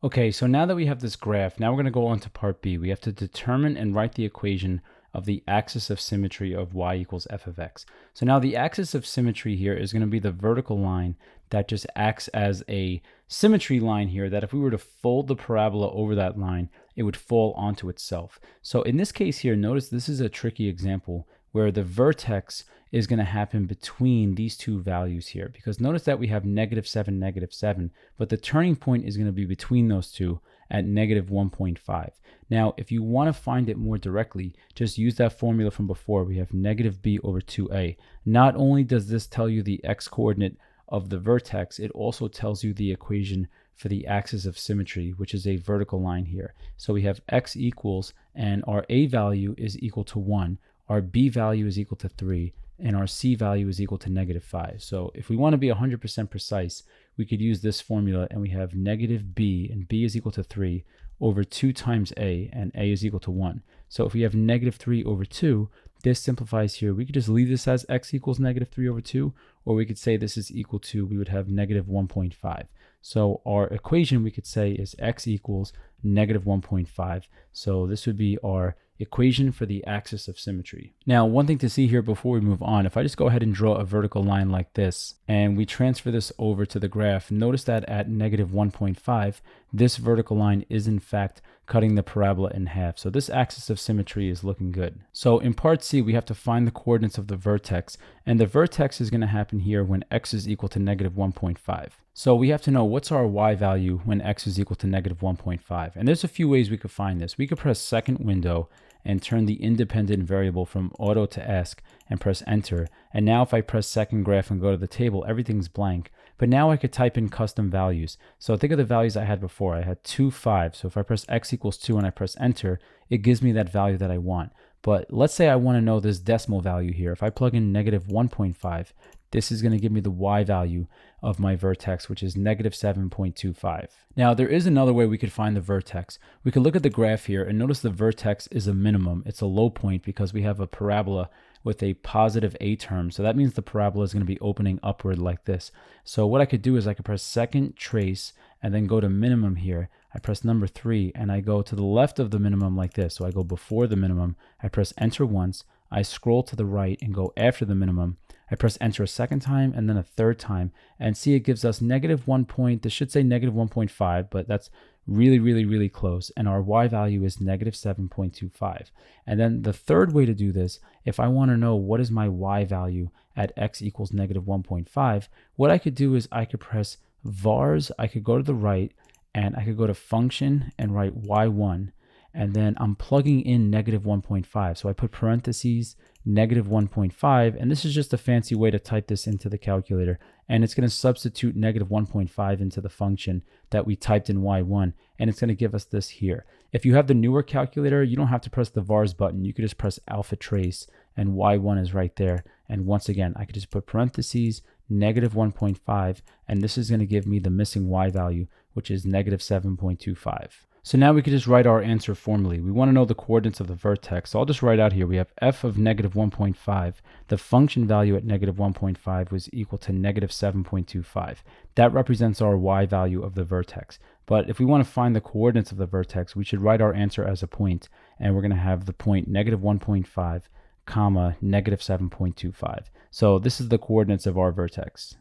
Okay, so now that we have this graph, now we're going to go on to part B. We have to determine and write the equation of the axis of symmetry of y equals f of x. So now the axis of symmetry here is going to be the vertical line that just acts as a symmetry line here, that if we were to fold the parabola over that line, it would fall onto itself. So in this case here, notice this is a tricky example where the vertex is going to happen between these two values here, because notice that we have -7, -7, but the turning point is going to be between those two at -1.5. Now, if you want to find it more directly, just use that formula from before. We have -b over 2a. Not only does this tell you the x coordinate of the vertex, it also tells you the equation for the axis of symmetry, which is a vertical line here. So we have x equals, and our a value is equal to 1, our b value is equal to 3, and our c value is equal to -5. So if we want to be 100% precise, we could use this formula, and we have -b, and b is equal to 3, over 2 times a, and a is equal to 1. So if we have -3 over 2, this simplifies here. We could just leave this as x equals -3 over 2, or we could say this is equal to, we would have -1.5. So our equation, we could say, is x equals -1.5. So this would be our equation for the axis of symmetry. Now, one thing to see here before we move on, if I just go ahead and draw a vertical line like this, and we transfer this over to the graph, notice that at -1.5, this vertical line is in fact cutting the parabola in half. So this axis of symmetry is looking good. So in part C, we have to find the coordinates of the vertex, and the vertex is going to happen here when x is equal to -1.5. So we have to know what's our y value when x is equal to -1.5. And there's a few ways we could find this. We could press second window and turn the independent variable from auto to ask and press enter. And now if I press second graph and go to the table, everything's blank. But now I could type in custom values. So think of the values I had before. I had 2, 5. So if I press x equals 2 and I press enter, it gives me that value that I want. But let's say I want to know this decimal value here. If I plug in negative 1.5, this is going to give me the y value of my vertex, which is negative 7.25. Now, there is another way we could find the vertex. We could look at the graph here and notice the vertex is a minimum. It's a low point because we have a parabola with a positive a term. So that means the parabola is going to be opening upward like this. So what I could do is I could press second trace and then go to minimum here. I press number 3 and I go to the left of the minimum like this. So I go before the minimum, I press enter once, I scroll to the right and go after the minimum. I press enter a second time and then a third time, and see it gives us negative 1 point. This should say negative 1.5, but that's really close. And our y value is negative 7.25. And then the third way to do this, if I want to know what is my y value at x equals negative 1.5, what I could do is I could press vars, I could go to the right, and I could go to function and write y1, and then I'm plugging in negative 1.5. So I put parentheses, negative 1.5, and this is just a fancy way to type this into the calculator, and it's going to substitute negative 1.5 into the function that we typed in y1, and it's going to give us this here. If you have the newer calculator, you don't have to press the vars button. You could just press alpha trace, and y1 is right there. And once again, I could just put parentheses, negative 1.5, and this is going to give me the missing y value, which is negative 7.25. So now we could just write our answer formally. We want to know the coordinates of the vertex. So I'll just write out here. We have f of negative 1.5. The function value at negative 1.5 was equal to negative 7.25. That represents our y value of the vertex. But if we want to find the coordinates of the vertex, we should write our answer as a point. And we're going to have the point negative 1.5, comma, negative 7.25. So this is the coordinates of our vertex.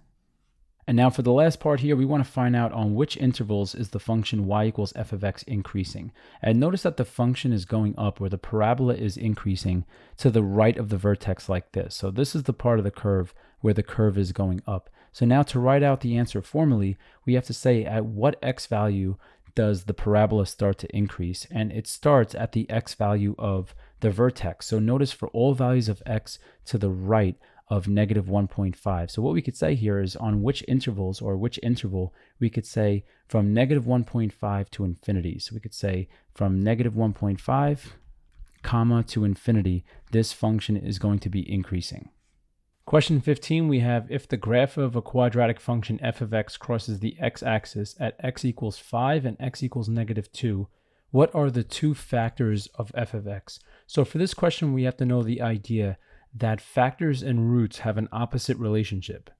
And now for the last part here, we want to find out on which intervals is the function y equals f of x increasing. And notice that the function is going up, where the parabola is increasing to the right of the vertex like this. So this is the part of the curve where the curve is going up. So now to write out the answer formally, we have to say at what x value does the parabola start to increase, and it starts at the x value of the vertex. So notice for all values of x to the right of negative 1.5. So what we could say here is on which intervals, or which interval, we could say from negative 1.5 to infinity. So we could say from negative 1.5 comma to infinity, this function is going to be increasing. Question 15, we have if the graph of a quadratic function f of x crosses the x-axis at x equals 5 and x equals negative 2, what are the two factors of f of x? So for this question, we have to know the idea that factors and roots have an opposite relationship.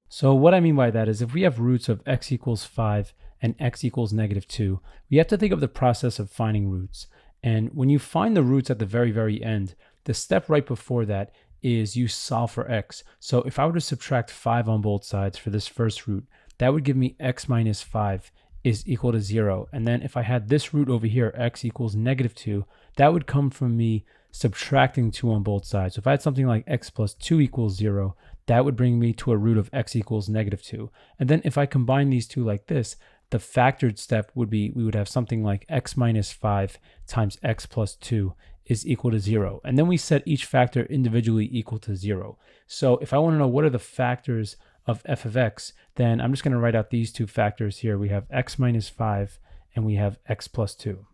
So what I mean by that is if we have roots of x equals 5 and x equals negative 2, we have to think of the process of finding roots. And when you find the roots at the very end, the step right before that is you solve for x. So if I were to subtract 5 on both sides for this first root, that would give me x minus 5 is equal to 0. And then if I had this root over here, x equals negative 2, that would come from me subtracting 2 on both sides. So if I had something like x plus 2 equals 0, that would bring me to a root of x equals negative 2. And then if I combine these two like this, the factored step would be, we would have something like x minus 5 times x plus 2 is equal to 0. And then we set each factor individually equal to 0. So if I want to know what are the factors of f of x, then I'm just going to write out these two factors here. We have x minus 5 and we have x plus 2.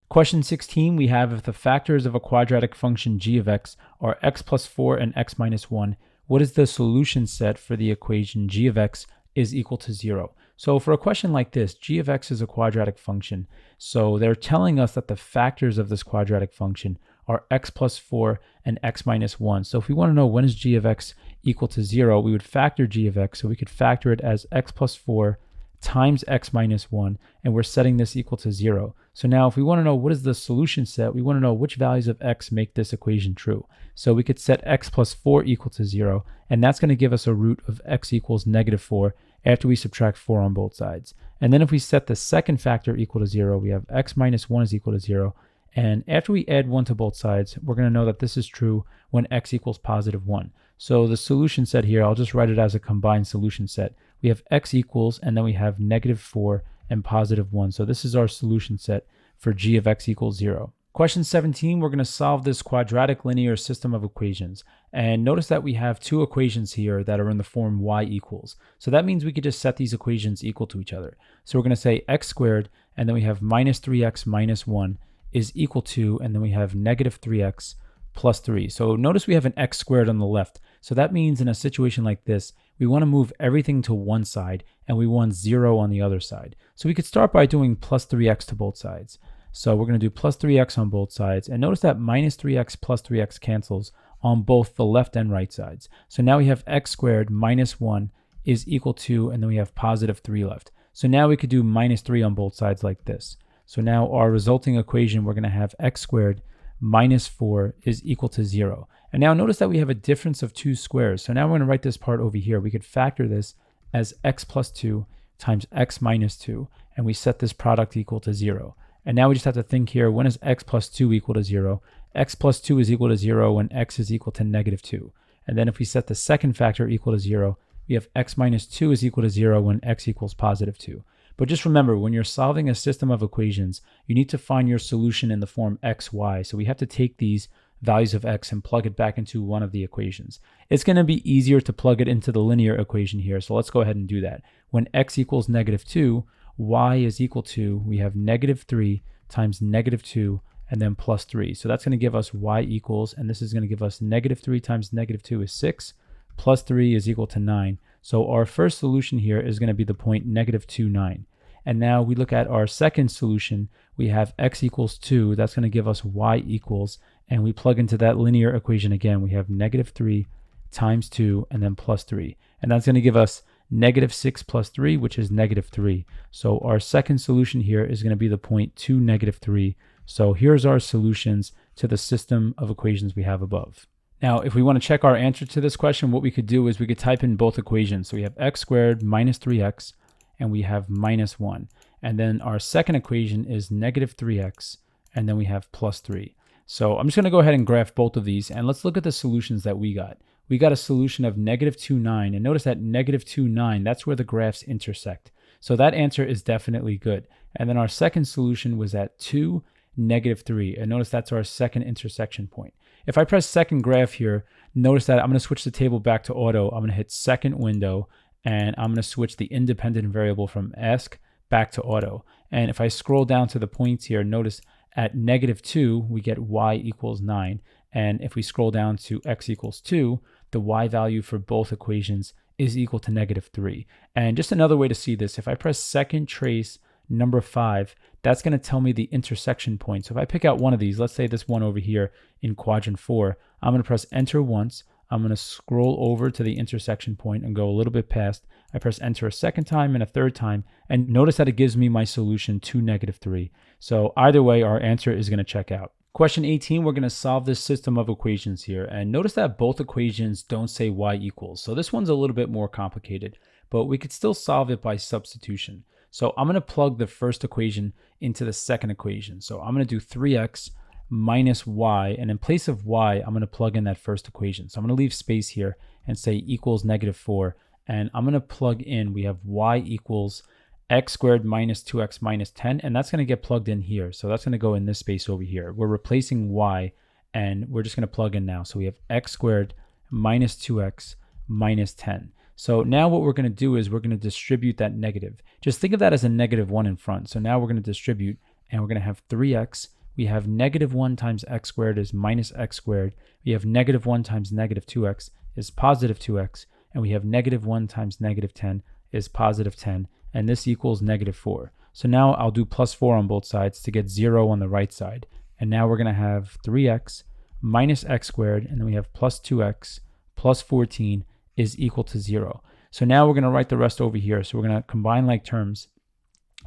Question 16, we have if the factors of a quadratic function g of x are x plus 4 and x minus 1, what is the solution set for the equation g of x is equal to 0? So for a question like this, g of x is a quadratic function. So they're telling us that the factors of this quadratic function are x plus 4 and x minus 1. So if we want to know when is g of x equal to 0, we would factor g of x. So we could factor it as x plus 4 times x minus 1, and we're setting this equal to 0. So now if we want to know what is the solution set, we want to know which values of x make this equation true. So we could set x plus 4 equal to 0, and that's going to give us a root of x equals negative 4 after we subtract 4 on both sides. And then if we set the second factor equal to 0, we have x minus 1 is equal to 0. And after we add 1 to both sides, we're going to know that this is true when x equals positive 1. So the solution set here, I'll just write it as a combined solution set. We have x equals, and then we have negative 4 and positive 1. So this is our solution set for g of x equals 0. Question 17, we're going to solve this quadratic linear system of equations. And notice that we have two equations here that are in the form y equals. So that means we could just set these equations equal to each other. So we're going to say x squared, and then we have minus 3x minus 1 is equal to, and then we have negative 3x plus 3. So notice we have an x squared on the left. So that means in a situation like this, we want to move everything to one side and we want 0 on the other side. So we could start by doing plus 3x to both sides. So we're going to do plus 3x on both sides, and notice that minus 3x plus 3x cancels on both the left and right sides. So now we have x squared minus 1 is equal to, and then we have positive 3 left. So now we could do minus 3 on both sides like this. So now our resulting equation, we're going to have x squared minus 4 is equal to 0. And now notice that we have a difference of 2 squares. So now we're going to write this part over here. We could factor this as x plus 2 times x minus 2, and we set this product equal to 0. And now we just have to think here, when is x plus 2 equal to 0? X plus 2 is equal to 0 when x is equal to negative 2. And then if we set the second factor equal to 0, we have x minus 2 is equal to 0 when x equals positive 2. But just remember, when you're solving a system of equations, you need to find your solution in the form x, y. So we have to take these values of x and plug it back into one of the equations. It's going to be easier to plug it into the linear equation here. So let's go ahead and do that. When x equals negative 2, y is equal to, we have negative 3 times negative 2 and then plus 3. So that's going to give us y equals, and this is going to give us negative 3 times negative 2 is 6, plus 3 is equal to 9. So our first solution here is going to be the point negative 2, 9. And now we look at our second solution. We have x equals 2. That's going to give us y equals, and we plug into that linear equation again. We have negative 3 times 2 and then plus 3. And that's going to give us negative 6 plus 3, which is negative 3. So our second solution here is going to be the point 2, negative 3. So here's our solutions to the system of equations we have above. Now, if we want to check our answer to this question, what we could do is we could type in both equations. So we have x squared minus 3x, and we have minus 1. And then our second equation is negative 3x, and then we have plus 3. So I'm just going to go ahead and graph both of these, and let's look at the solutions that we got. We got a solution of negative 2, 9, and notice that negative 2, 9, that's where the graphs intersect. So that answer is definitely good. And then our second solution was at 2, negative 3, and notice that's our second intersection point. If I press second graph here, notice that I'm going to switch the table back to auto. I'm going to hit second window, and I'm going to switch the independent variable from ask back to auto. And if I scroll down to the points here, notice at negative 2, we get y equals 9. And if we scroll down to x equals 2, the y value for both equations is equal to negative 3. And just another way to see this, if I press second trace number 5, that's going to tell me the intersection point. So if I pick out one of these, let's say this one over here in quadrant 4, I'm going to press enter once. I'm going to scroll over to the intersection point and go a little bit past. I press enter a second time and a third time, and notice that it gives me my solution 2, negative 3. So either way, our answer is going to check out. Question 18, we're going to solve this system of equations here. And notice that both equations don't say y equals. So this one's a little bit more complicated, but we could still solve it by substitution. So I'm going to plug the first equation into the second equation. So I'm going to do 3x minus y, and in place of y, I'm going to plug in that first equation. So I'm going to leave space here and say equals negative 4, and I'm going to plug in, we have y equals x squared minus 2x minus 10, and that's going to get plugged in here. So that's going to go in this space over here. We're replacing y, and we're just going to plug in now. So we have x squared minus 2x minus 10. So now what we're going to do is we're going to distribute that negative. Just think of that as a negative 1 in front. So now we're going to distribute, and we're going to have 3x. We have negative 1 times x squared is minus x squared. We have negative 1 times negative 2x is positive 2x. And we have negative 1 times negative 10 is positive 10. And this equals negative 4. So now I'll do plus 4 on both sides to get 0 on the right side. And now we're going to have 3x minus x squared, and then we have plus 2x plus 14 is equal to 0. So now we're going to write the rest over here. So we're going to combine like terms.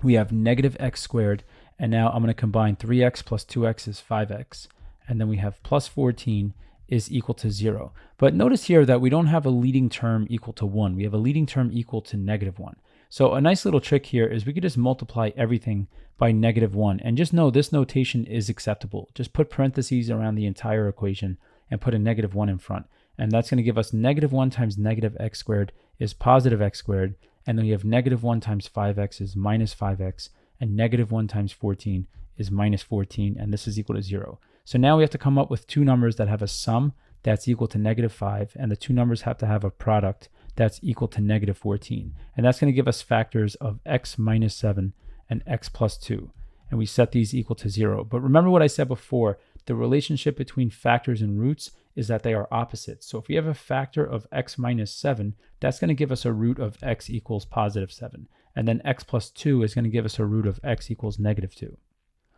We have negative x squared, and now I'm going to combine 3x plus 2x is 5x. And then we have plus 14 is equal to 0. But notice here that we don't have a leading term equal to 1. We have a leading term equal to negative 1. So a nice little trick here is we could just multiply everything by negative 1. And just know this notation is acceptable. Just put parentheses around the entire equation and put a negative 1 in front. And that's going to give us negative 1 times negative x squared is positive x squared. And then we have negative 1 times 5x is minus 5x. And negative 1 times 14 is minus 14. And this is equal to 0. So now we have to come up with two numbers that have a sum that's equal to negative 5. And the two numbers have to have a product that's equal to negative 14. And that's going to give us factors of x minus 7 and x plus 2. And we set these equal to 0. But remember what I said before, the relationship between factors and roots is that they are opposites. So if we have a factor of x minus 7, that's going to give us a root of x equals positive 7. And then x plus 2 is going to give us a root of x equals negative 2.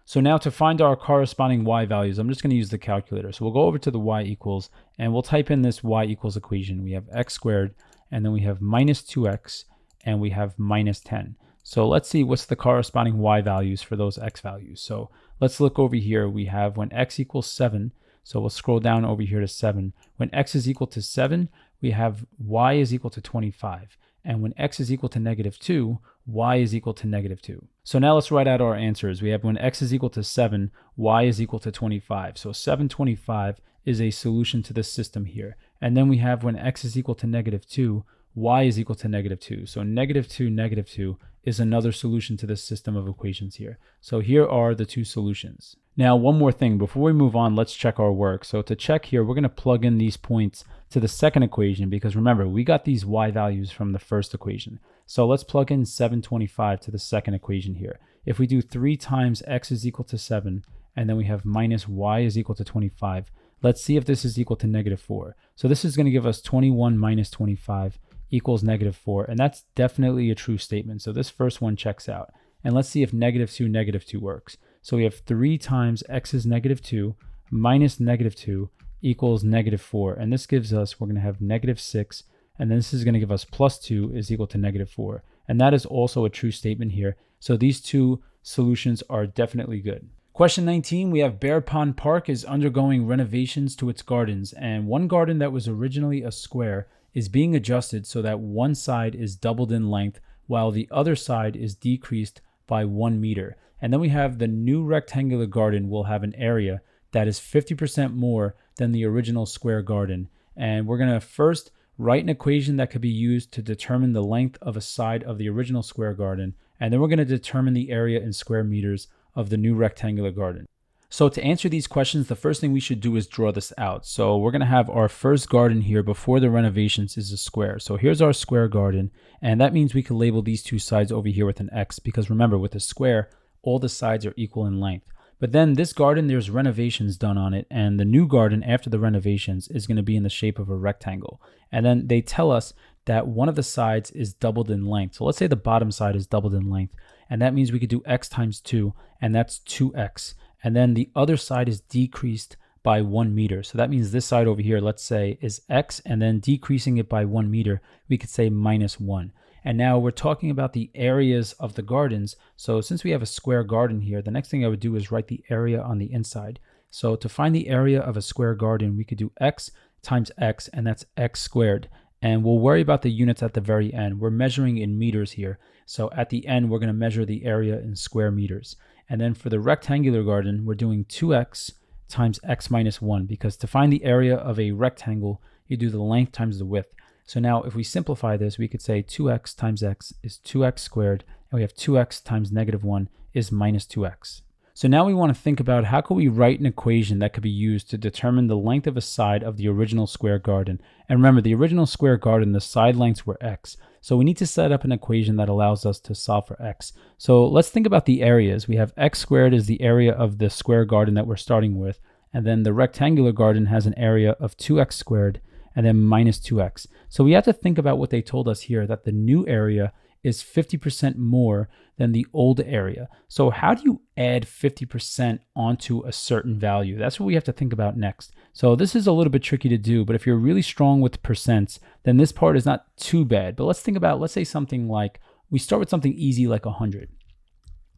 So now to find our corresponding y values, I'm just going to use the calculator. So we'll go over to the y equals, and we'll type in this y equals equation. We have x squared, and then we have minus 2x, and we have minus 10. So let's see what's the corresponding y values for those x values. So let's look over here. We have when x equals 7, so we'll scroll down over here to 7. When x is equal to 7, we have y is equal to 25. And when x is equal to negative 2, y is equal to negative 2. So now let's write out our answers. We have when x is equal to 7, y is equal to 25. So 725 is a solution to this system here. And then we have when x is equal to negative 2, y is equal to negative 2. So negative 2 is another solution to this system of equations here. So here are the two solutions. Now, one more thing. Before we move on, let's check our work. So to check here, we're going to plug in these points to the second equation because remember, we got these y values from the first equation. So let's plug in 725 to the second equation here. If we do 3 times x is equal to 7, and then we have minus y is equal to 25, let's see if this is equal to negative 4. So this is going to give us 21 minus 25 equals negative 4, and that's definitely a true statement. So this first one checks out. And let's see if negative 2 works. So we have 3 times x is negative 2 minus negative 2 equals negative 4. And this gives us, we're going to have negative 6, and then this is going to give us plus 2 is equal to negative 4. And that is also a true statement here. So these two solutions are definitely good. Question 19, we have Bear Pond Park is undergoing renovations to its gardens, and one garden that was originally a square is being adjusted so that one side is doubled in length while the other side is decreased by 1 meter. And then we have the new rectangular garden will have an area that is 50% more than the original square garden. And we're going to first write an equation that could be used to determine the length of a side of the original square garden. And then we're going to determine the area in square meters of the new rectangular garden. So to answer these questions, the first thing we should do is draw this out. So we're going to have our first garden here before the renovations is a square. So here's our square garden, and that means we can label these two sides over here with an X because remember, with a square, all the sides are equal in length. But then this garden, there's renovations done on it, and the new garden after the renovations is going to be in the shape of a rectangle. And then they tell us that one of the sides is doubled in length. So let's say the bottom side is doubled in length, and that means we could do x times 2, and that's 2x. And then the other side is decreased by 1 meter. So that means this side over here, let's say, is x, and then decreasing it by 1 meter, we could say minus 1. And now we're talking about the areas of the gardens. So since we have a square garden here, the next thing I would do is write the area on the inside. So to find the area of a square garden, we could do x times x, and that's x squared. And we'll worry about the units at the very end. We're measuring in meters here. So at the end, we're going to measure the area in square meters. And then for the rectangular garden, we're doing 2x times x minus 1, because to find the area of a rectangle, you do the length times the width. So now if we simplify this, we could say 2x times x is 2x squared, and we have 2x times negative 1 is minus 2x. So now we want to think about how can we write an equation that could be used to determine the length of a side of the original square garden. And remember, the original square garden, the side lengths were x. So we need to set up an equation that allows us to solve for x. So let's think about the areas. We have x squared is the area of the square garden that we're starting with. And then the rectangular garden has an area of 2x squared and then minus 2x. So we have to think about what they told us here, that the new area is 50% more than the old area. So how do you add 50% onto a certain value? That's what we have to think about next. So this is a little bit tricky to do, but if you're really strong with percents, then this part is not too bad. But let's think about, let's say something like, we start with something easy like 100.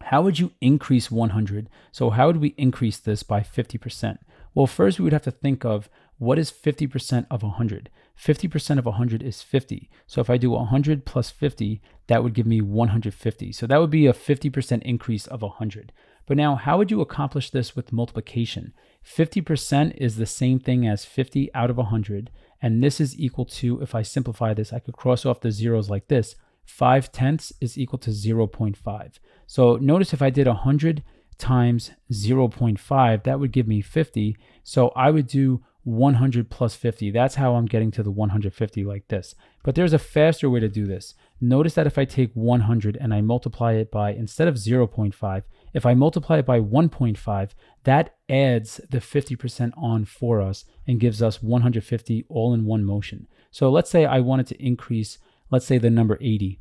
How would you increase 100? So how would we increase this by 50%? Well, first we would have to think of what is 50% of 100? 50% of 100 is 50. So if I do 100 plus 50, that would give me 150. So that would be a 50% increase of 100. But now, how would you accomplish this with multiplication? 50% is the same thing as 50 out of 100. And this is equal to, if I simplify this, I could cross off the zeros like this. 5/10 is equal to 0.5. So notice if I did 100 times 0.5, that would give me 50. So I would do 100 plus 50. That's how I'm getting to the 150 like this. But there's a faster way to do this. Notice that if I take 100 and I multiply it by, instead of 0.5, if I multiply it by 1.5, that adds the 50% on for us and gives us 150 all in one motion. So let's say I wanted to increase, let's say the number 80.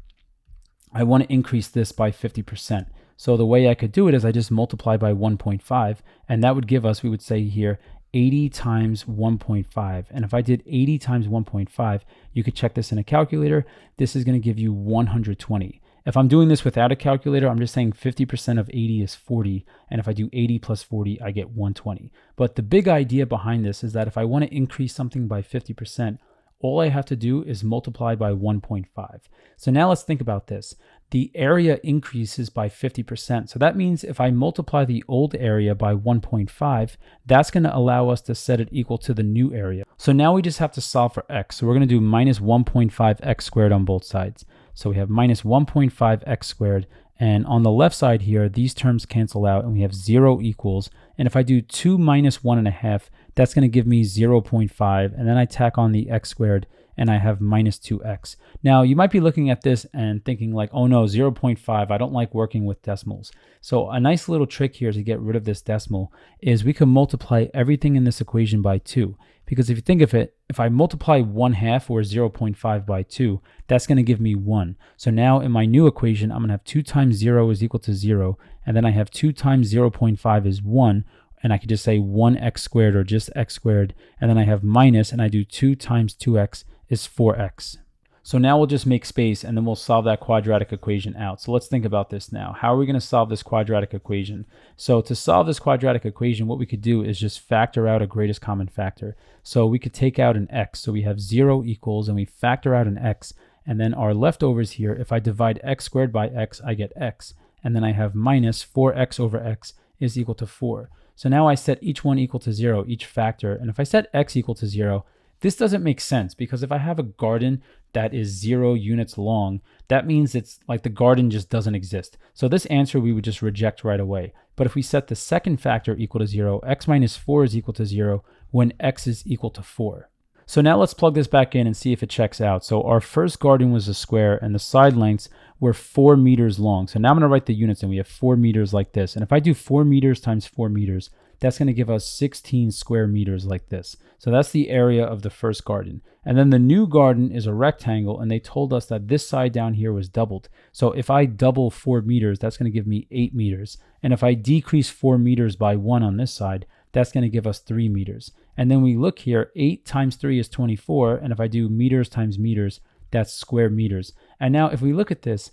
I want to increase this by 50%. So the way I could do it is I just multiply by 1.5, and that would give us, we would say here, 80 times 1.5. And if I did 80 times 1.5, you could check this in a calculator. This is going to give you 120. If I'm doing this without a calculator, I'm just saying 50% of 80 is 40. And if I do 80 plus 40, I get 120. But the big idea behind this is that if I want to increase something by 50%, all I have to do is multiply by 1.5. So now let's think about this. The area increases by 50%. So that means if I multiply the old area by 1.5, that's going to allow us to set it equal to the new area. So now we just have to solve for x. So we're going to do minus 1.5x squared on both sides. So we have minus 1.5x squared. And on the left side here, these terms cancel out and we have 0 equals. And if I do 2 minus 1.5, that's going to give me 0.5. And then I tack on the x squared and I have minus 2x. Now you might be looking at this and thinking like, oh no, 0.5, I don't like working with decimals. So a nice little trick here to get rid of this decimal is we can multiply everything in this equation by 2. Because if you think of it, if I multiply 1/2 or 0.5 by 2, that's going to give me 1. So now in my new equation, I'm going to have 2 times 0 is equal to 0. And then I have 2 times 0.5 is 1. And I could just say 1x squared or just x squared. And then I have minus, and I do 2 times 2x is 4x. So now we'll just make space and then we'll solve that quadratic equation out. So let's think about this now. How are we going to solve this quadratic equation? So to solve this quadratic equation, what we could do is just factor out a greatest common factor. So we could take out an x. So we have 0 equals, and we factor out an x. And then our leftovers here, if I divide x squared by x, I get x. And then I have minus 4x over x is equal to 4. So now I set each one equal to 0, each factor. And if I set x equal to 0, this doesn't make sense, because if I have a garden that is 0 units long, that means it's like the garden just doesn't exist. So this answer we would just reject right away. But if we set the second factor equal to 0, x minus 4 is equal to 0 when x is equal to 4. So now let's plug this back in and see if it checks out. So our first garden was a square and the side lengths were 4 meters long. So now I'm going to write the units, and we have 4 meters like this. And if I do 4 meters times 4 meters, that's going to give us 16 square meters like this. So that's the area of the first garden. And then the new garden is a rectangle, and they told us that this side down here was doubled. So if I double 4 meters, that's going to give me 8 meters. And if I decrease 4 meters by 1 on this side, that's going to give us 3 meters. And then we look here, 8 times 3 is 24. And if I do meters times meters, that's square meters. And now if we look at this,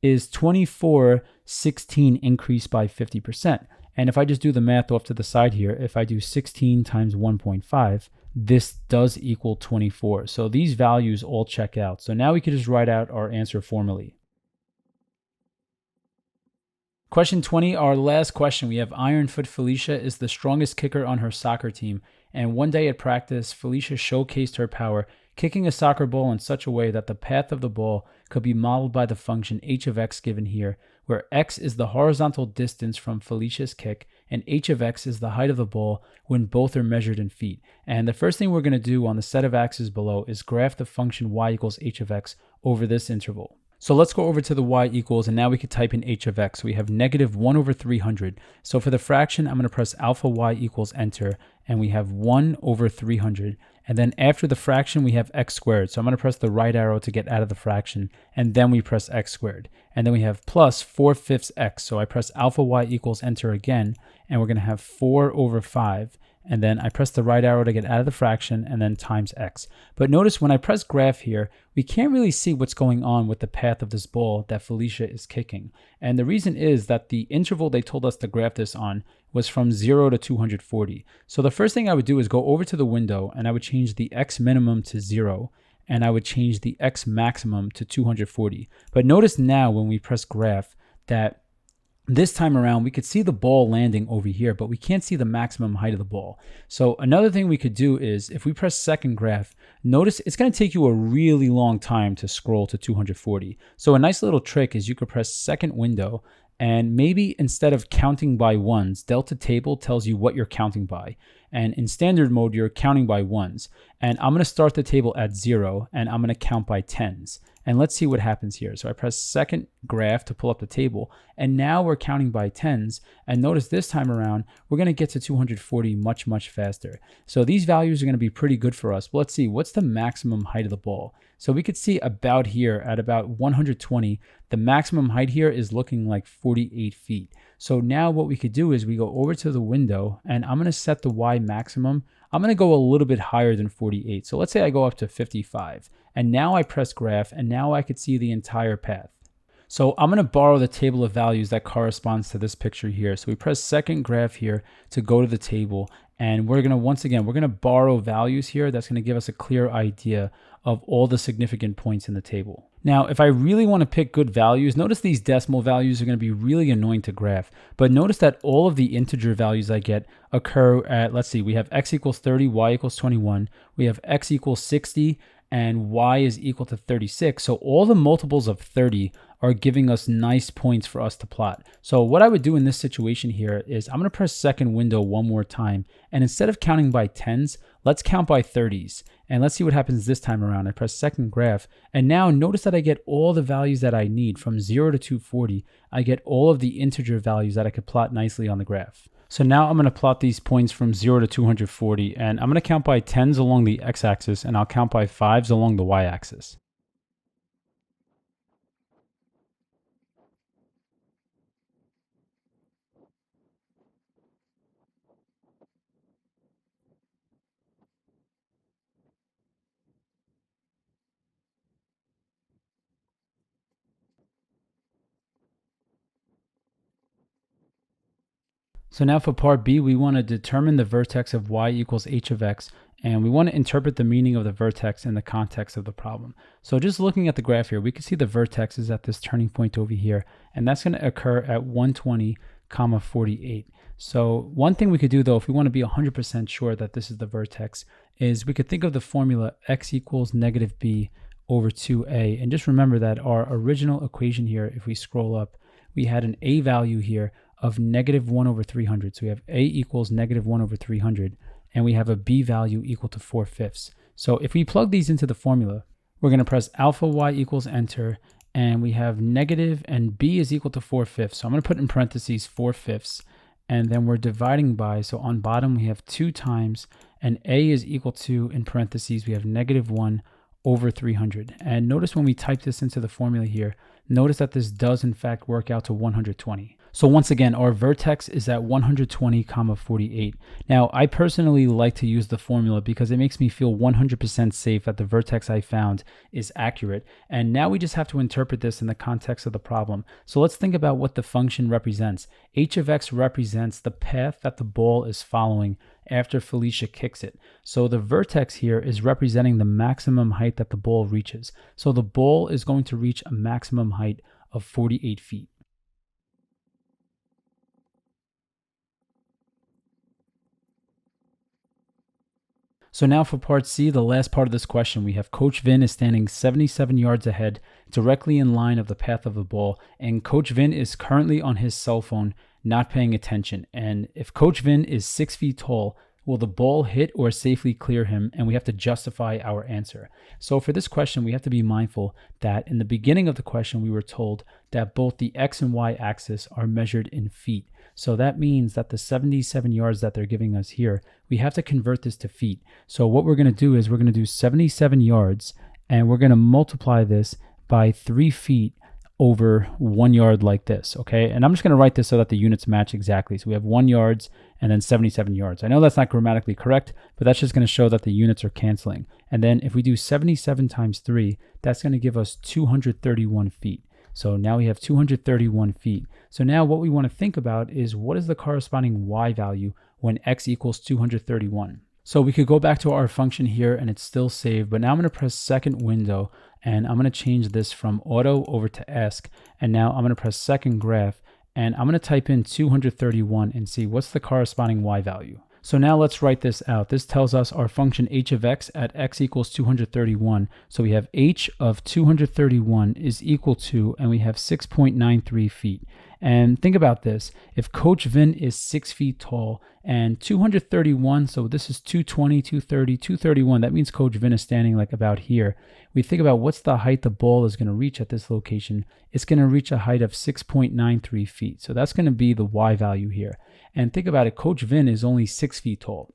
is 24 16 increased by 50%? And if I just do the math off to the side here, if I do 16 times 1.5, this does equal 24. So these values all check out. So now we can just write out our answer formally. Question 20, our last question. We have Ironfoot Felicia is the strongest kicker on her soccer team. And one day at practice, Felicia showcased her power, kicking a soccer ball in such a way that the path of the ball could be modeled by the function h of x given here, where x is the horizontal distance from Felicia's kick and h of x is the height of the ball when both are measured in feet. And the first thing we're going to do on the set of axes below is graph the function y equals h of x over this interval. So let's go over to the y equals, and now we could type in h of x. We have negative 1 over 300. So for the fraction, I'm going to press alpha y equals enter, and we have 1 over 300. And then after the fraction, we have x squared. So I'm going to press the right arrow to get out of the fraction, and then we press x squared. And then we have plus 4/5 x. So I press alpha y equals enter again, and we're going to have 4 over 5. And then I press the right arrow to get out of the fraction, and then times x. But notice when I press graph here, we can't really see what's going on with the path of this ball that Felicia is kicking. And the reason is that the interval they told us to graph this on was from 0 to 240. So the first thing I would do is go over to the window, and I would change the x minimum to 0, and I would change the x maximum to 240. But notice now when we press graph that this time around, we could see the ball landing over here, but we can't see the maximum height of the ball. So another thing we could do is if we press second graph, notice it's going to take you a really long time to scroll to 240. So a nice little trick is you could press second window, And maybe instead of counting by ones, delta table tells you what you're counting by. And in standard mode, you're counting by ones. And I'm going to start the table at 0, and I'm going to count by tens. And let's see what happens here. So I press second graph to pull up the table, and now we're counting by tens. And notice this time around, we're going to get to 240 much, much faster. So these values are going to be pretty good for us. But let's see, what's the maximum height of the ball? So we could see about here at about 120, the maximum height here is looking like 48 feet. So now what we could do is we go over to the window, and I'm going to set the Y maximum. I'm going to go a little bit higher than 48. So let's say I go up to 55. And now I press graph, and now I could see the entire path. So I'm going to borrow the table of values that corresponds to this picture here. So we press second graph here to go to the table. And we're going to, once again, we're going to borrow values here. That's going to give us a clear idea of all the significant points in the table. Now, if I really want to pick good values, notice these decimal values are going to be really annoying to graph. But notice that all of the integer values I get occur at, let's see, we have x equals 30, y equals 21. We have x equals 60, and y is equal to 36. So all the multiples of 30 are giving us nice points for us to plot. So what I would do in this situation here is I'm going to press second window one more time. And instead of counting by tens, let's count by 30s. And let's see what happens this time around. I press second graph. And now notice that I get all the values that I need from 0 to 240. I get all of the integer values that I could plot nicely on the graph. So now I'm going to plot these points from 0 to 240, and I'm going to count by tens along the x-axis, and I'll count by fives along the y-axis. So now for part B, we want to determine the vertex of y equals h of x, and we want to interpret the meaning of the vertex in the context of the problem. So just looking at the graph here, we can see the vertex is at this turning point over here, and that's going to occur at 120, 48. So one thing we could do though, if we want to be 100% sure that this is the vertex, is we could think of the formula x equals negative b over 2a. And just remember that our original equation here, if we scroll up, we had an a value here of negative 1 over 300. So we have a equals negative 1 over 300, and we have a b value equal to 4/5. So if we plug these into the formula, we're going to press alpha y equals enter, and we have negative and b is equal to 4/5. So I'm going to put in parentheses 4/5, and then we're dividing by, so on bottom we have 2 times, and a is equal to, in parentheses, we have negative 1 over 300. And notice when we type this into the formula here, notice that this does in fact work out to 120. So once again, our vertex is at 120, 48. Now, I personally like to use the formula because it makes me feel 100% safe that the vertex I found is accurate. And now we just have to interpret this in the context of the problem. So let's think about what the function represents. H of x represents the path that the ball is following after Felicia kicks it. So the vertex here is representing the maximum height that the ball reaches. So the ball is going to reach a maximum height of 48 feet. So now for part C, the last part of this question, we have Coach Vin is standing 77 yards ahead, directly in line of the path of the ball, and Coach Vin is currently on his cell phone, not paying attention. And if Coach Vin is 6 feet tall, will the ball hit or safely clear him? And we have to justify our answer. So for this question, we have to be mindful that in the beginning of the question, we were told that both the x and y axis are measured in feet. So that means that the 77 yards that they're giving us here, we have to convert this to feet. So what we're going to do is we're going to do 77 yards, and we're going to multiply this by 3 feet over 1 yard like this, okay? And I'm just going to write this so that the units match exactly. So we have 1 yards and then 77 yards. I know that's not grammatically correct, but that's just going to show that the units are canceling. And then if we do 77 times 3, that's going to give us 231 feet. So now we have 231 feet. So now what we want to think about is what is the corresponding y value when x equals 231? So we could go back to our function here and it's still saved, but now I'm going to press second window and I'm going to change this from auto over to ask. And now I'm going to press second graph and I'm going to type in 231 and see what's the corresponding y value. So now let's write this out. This tells us our function h of x at x equals 231. So we have h of 231 is equal to, and we have 6.93 feet. And think about this. If Coach Vin is 6 feet tall and 231, so this is 220, 230, 231, that means Coach Vin is standing like about here. We think about what's the height the ball is going to reach at this location. It's going to reach a height of 6.93 feet. So that's going to be the Y value here. And think about it, Coach Vin is only 6 feet tall.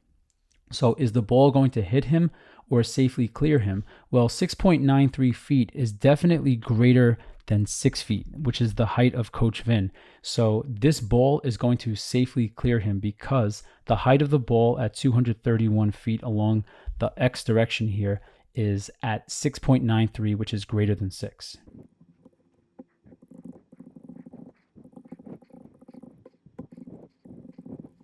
So is the ball going to hit him or safely clear him? Well, 6.93 feet is definitely greater than 6 feet, which is the height of Coach Vin. So this ball is going to safely clear him because the height of the ball at 231 feet along the X direction here is at 6.93, which is greater than 6.